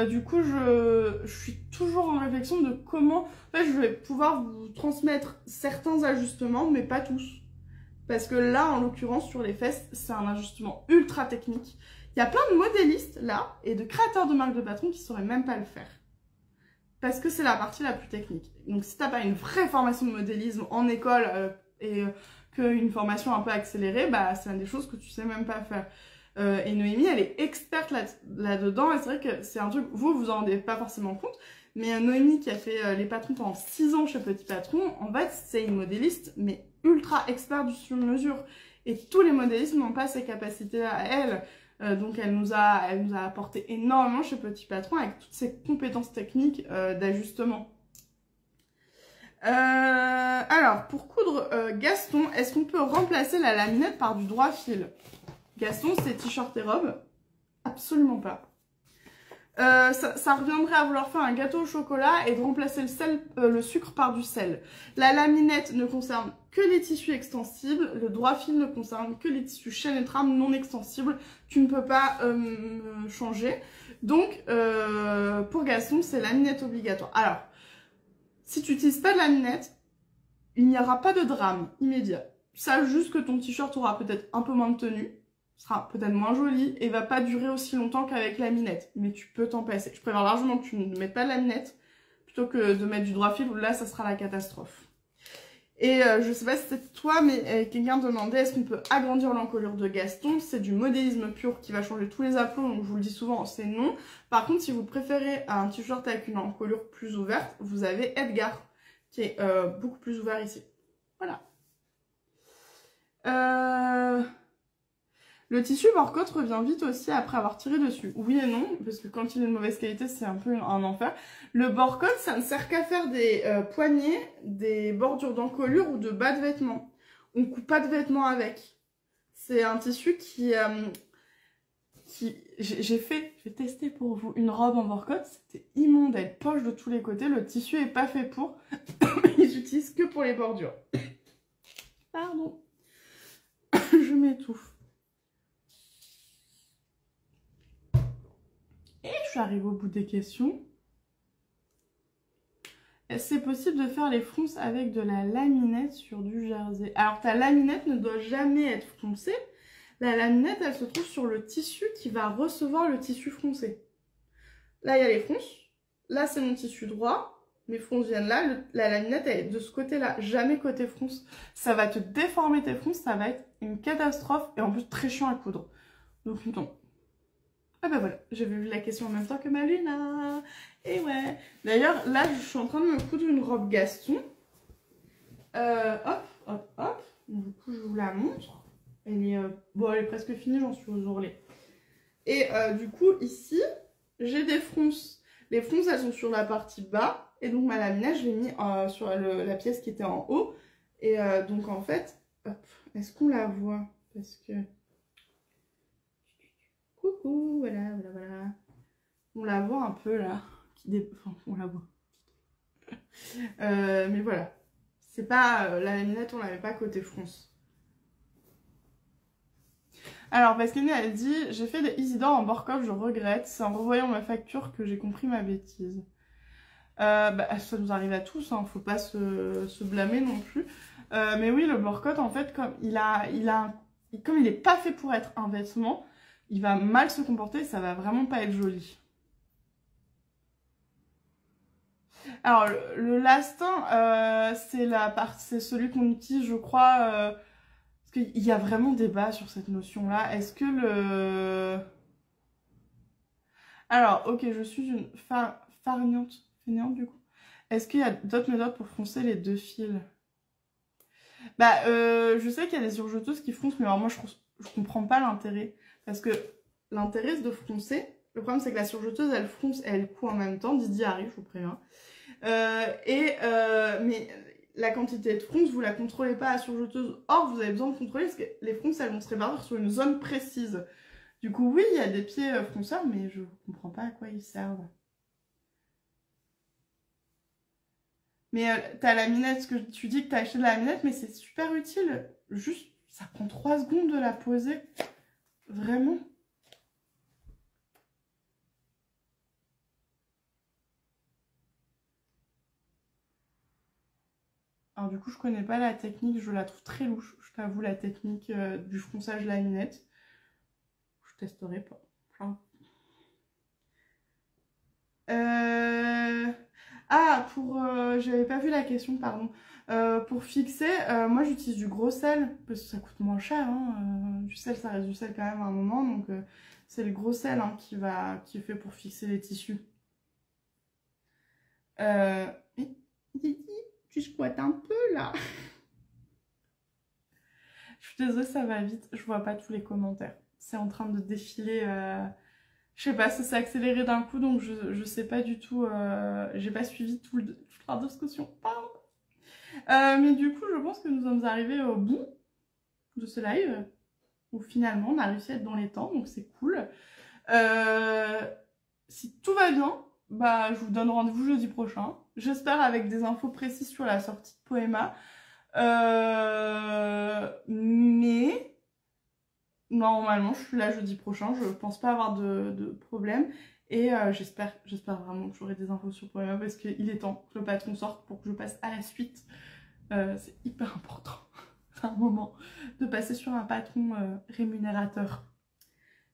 Du coup, je suis toujours en réflexion de comment... En fait, je vais pouvoir vous transmettre certains ajustements, mais pas tous. Parce que là, en l'occurrence, sur les fesses, c'est un ajustement ultra technique. Il y a plein de modélistes, là, et de créateurs de marques de patrons qui sauraient même pas le faire. Parce que c'est la partie la plus technique. Donc si t'as pas une vraie formation de modélisme en école et qu'une formation un peu accélérée, bah c'est des choses que tu sais même pas faire. Et Noémie, elle est experte là-dedans, et c'est vrai que c'est un truc, vous en rendez pas forcément compte, mais Noémie qui a fait les patrons pendant 6 ans chez Petit Patron, en fait c'est une modéliste, mais ultra experte du sur-mesure. Et tous les modélistes n'ont pas ces capacités à elle. Donc elle nous a apporté énormément chez Petit Patron avec toutes ses compétences techniques d'ajustement. Alors, pour coudre Gaston, est-ce qu'on peut remplacer la laminette par du droit fil? Gaston, c'est t-shirt et robe? Absolument pas. Ça reviendrait à vouloir faire un gâteau au chocolat et de remplacer le sucre par du sel. La laminette ne concerne que les tissus extensibles, le droit fil ne concerne que les tissus chaîne et trame non extensibles. Tu ne peux pas changer. Donc, pour Gaston, c'est laminette obligatoire. Alors, si tu n'utilises pas de laminette, il n'y aura pas de drame immédiat. Sache juste que ton t-shirt aura peut-être un peu moins de tenue, sera peut-être moins joli et va pas durer aussi longtemps qu'avec la minette. Mais tu peux t'en passer. Je préfère largement que tu ne mettes pas de la minette plutôt que de mettre du droit fil où là, ça sera la catastrophe. Et je sais pas si c'est toi, mais quelqu'un demandait est-ce qu'on peut agrandir l'encolure de Gaston? C'est du modélisme pur qui va changer tous les aplombs, donc je vous le dis souvent, c'est non. Par contre, si vous préférez un t-shirt avec une encolure plus ouverte, vous avez Edgar, qui est beaucoup plus ouvert ici. Voilà. Le tissu bord-côte revient vite aussi après avoir tiré dessus. Oui et non, parce que quand il est de mauvaise qualité, c'est un peu un enfer. Le bord-côte, ça ne sert qu'à faire des poignets, des bordures d'encolure ou de bas de vêtements. On coupe pas de vêtements avec. C'est un tissu qui j'ai testé pour vous une robe en bord-côte, c'était immonde, elle poche de tous les côtés, le tissu est pas fait pour. Ils utilisent que pour les bordures. Pardon. Je m'étouffe. Et je suis arrivée au bout des questions. Est-ce que c'est possible de faire les fronces avec de la laminette sur du jersey? Alors ta laminette ne doit jamais être froncée. La laminette, elle se trouve sur le tissu qui va recevoir le tissu froncé. Là, il y a les fronces. Là, c'est mon tissu droit. Mes fronces viennent là. La laminette, elle est de ce côté-là. Jamais côté fronce. Ça va te déformer tes fronces. Ça va être une catastrophe. Et en plus, très chiant à coudre. Donc, non. Ah bah voilà, j'avais vu la question en même temps que ma Luna. Et ouais. D'ailleurs, là, je suis en train de me coudre une robe Gaston. Hop, hop, hop. Du coup, je vous la montre. Elle est, bon, elle est presque finie, j'en suis aux ourlets. Et du coup, ici, j'ai des fronces. Les fronces, elles sont sur la partie bas. Et donc, ma laminette, je l'ai mis sur la pièce qui était en haut. Et donc, en fait, est-ce qu'on la voit? Parce que... Coucou, voilà. On la voit un peu là, Enfin, on la voit. Mais voilà. C'est pas... la laminette, on l'avait pas côté fronce. Alors, Pascaline, elle dit « J'ai fait des Isidore en bord-coff, je regrette. C'est en revoyant ma facture que j'ai compris ma bêtise. » Bah, ça nous arrive à tous, hein. Faut pas se blâmer non plus. Mais oui, le bord-coff, en fait, comme comme il est pas fait pour être un vêtement, il va mal se comporter, ça va vraiment pas être joli. Alors, le lastin, c'est celui qu'on utilise, je crois, parce qu'il y a vraiment débat sur cette notion-là. Est-ce que le... Alors, ok, je suis une fainéante, du coup. Est-ce qu'il y a d'autres méthodes pour froncer les deux fils? Bah, je sais qu'il y a des surjeteuses qui froncent, mais alors moi, je comprends pas l'intérêt. Parce que l'intérêt, c'est de froncer. Le problème, c'est que la surjeteuse, elle fronce et elle coud en même temps. Didier arrive, je vous préviens. Mais la quantité de fronce, vous la contrôlez pas à la surjeteuse. Or, vous avez besoin de contrôler parce que les fronces, elles vont se répartir sur une zone précise. Du coup, oui, il y a des pieds fronceurs, mais je comprends pas à quoi ils servent. Mais t'as la minette, ce que tu dis que t'as acheté de la minette, mais c'est super utile. Juste, ça prend 3 secondes de la poser. Vraiment. Alors du coup, je connais pas la technique, je la trouve très louche. Je t'avoue, la technique du fronçage laminette. Je testerai pas. Enfin... Ah, j'avais pas vu la question, pardon. Pour fixer, moi j'utilise du gros sel, parce que ça coûte moins cher. Hein. Du sel, ça reste du sel quand même à un moment, donc c'est le gros sel hein, qui est fait pour fixer les tissus. Didi, tu squattes un peu là. Je suis désolée, ça va vite, je vois pas tous les commentaires. C'est en train de défiler... Je sais pas, ça s'est accéléré d'un coup, donc je sais pas du tout... J'ai pas suivi toute la discussion. Pardon. Mais du coup, je pense que nous sommes arrivés au bout de ce live, où finalement, on a réussi à être dans les temps, donc c'est cool. Si tout va bien, bah, je vous donne rendez-vous jeudi prochain. J'espère avec des infos précises sur la sortie de Poema. Mais normalement, je suis là jeudi prochain. Je pense pas avoir de problème. Et j'espère vraiment que j'aurai des infos sur Poema parce qu'il est temps que le patron sorte pour que je passe à la suite. C'est hyper important. C'est un moment de passer sur un patron rémunérateur.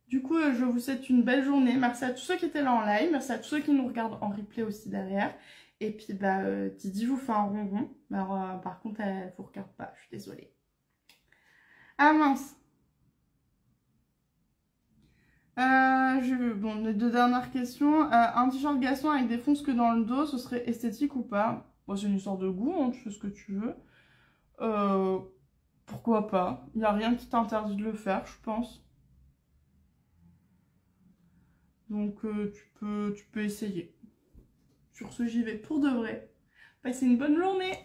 Du coup, je vous souhaite une belle journée. Merci à tous ceux qui étaient là en live. Merci à tous ceux qui nous regardent en replay aussi derrière. Et puis, bah, Didi vous fait un ronron. Alors, par contre, elle vous regarde pas. Je suis désolée. Ah mince. Bon, les deux dernières questions. Un t-shirt Gaston avec des fonces que dans le dos, ce serait esthétique ou pas? Bon, c'est une histoire de goût, hein, tu fais ce que tu veux. Pourquoi pas? Il n'y a rien qui t'interdit de le faire, je pense. Donc tu peux essayer. Sur ce, j'y vais pour de vrai. Passez une bonne journée!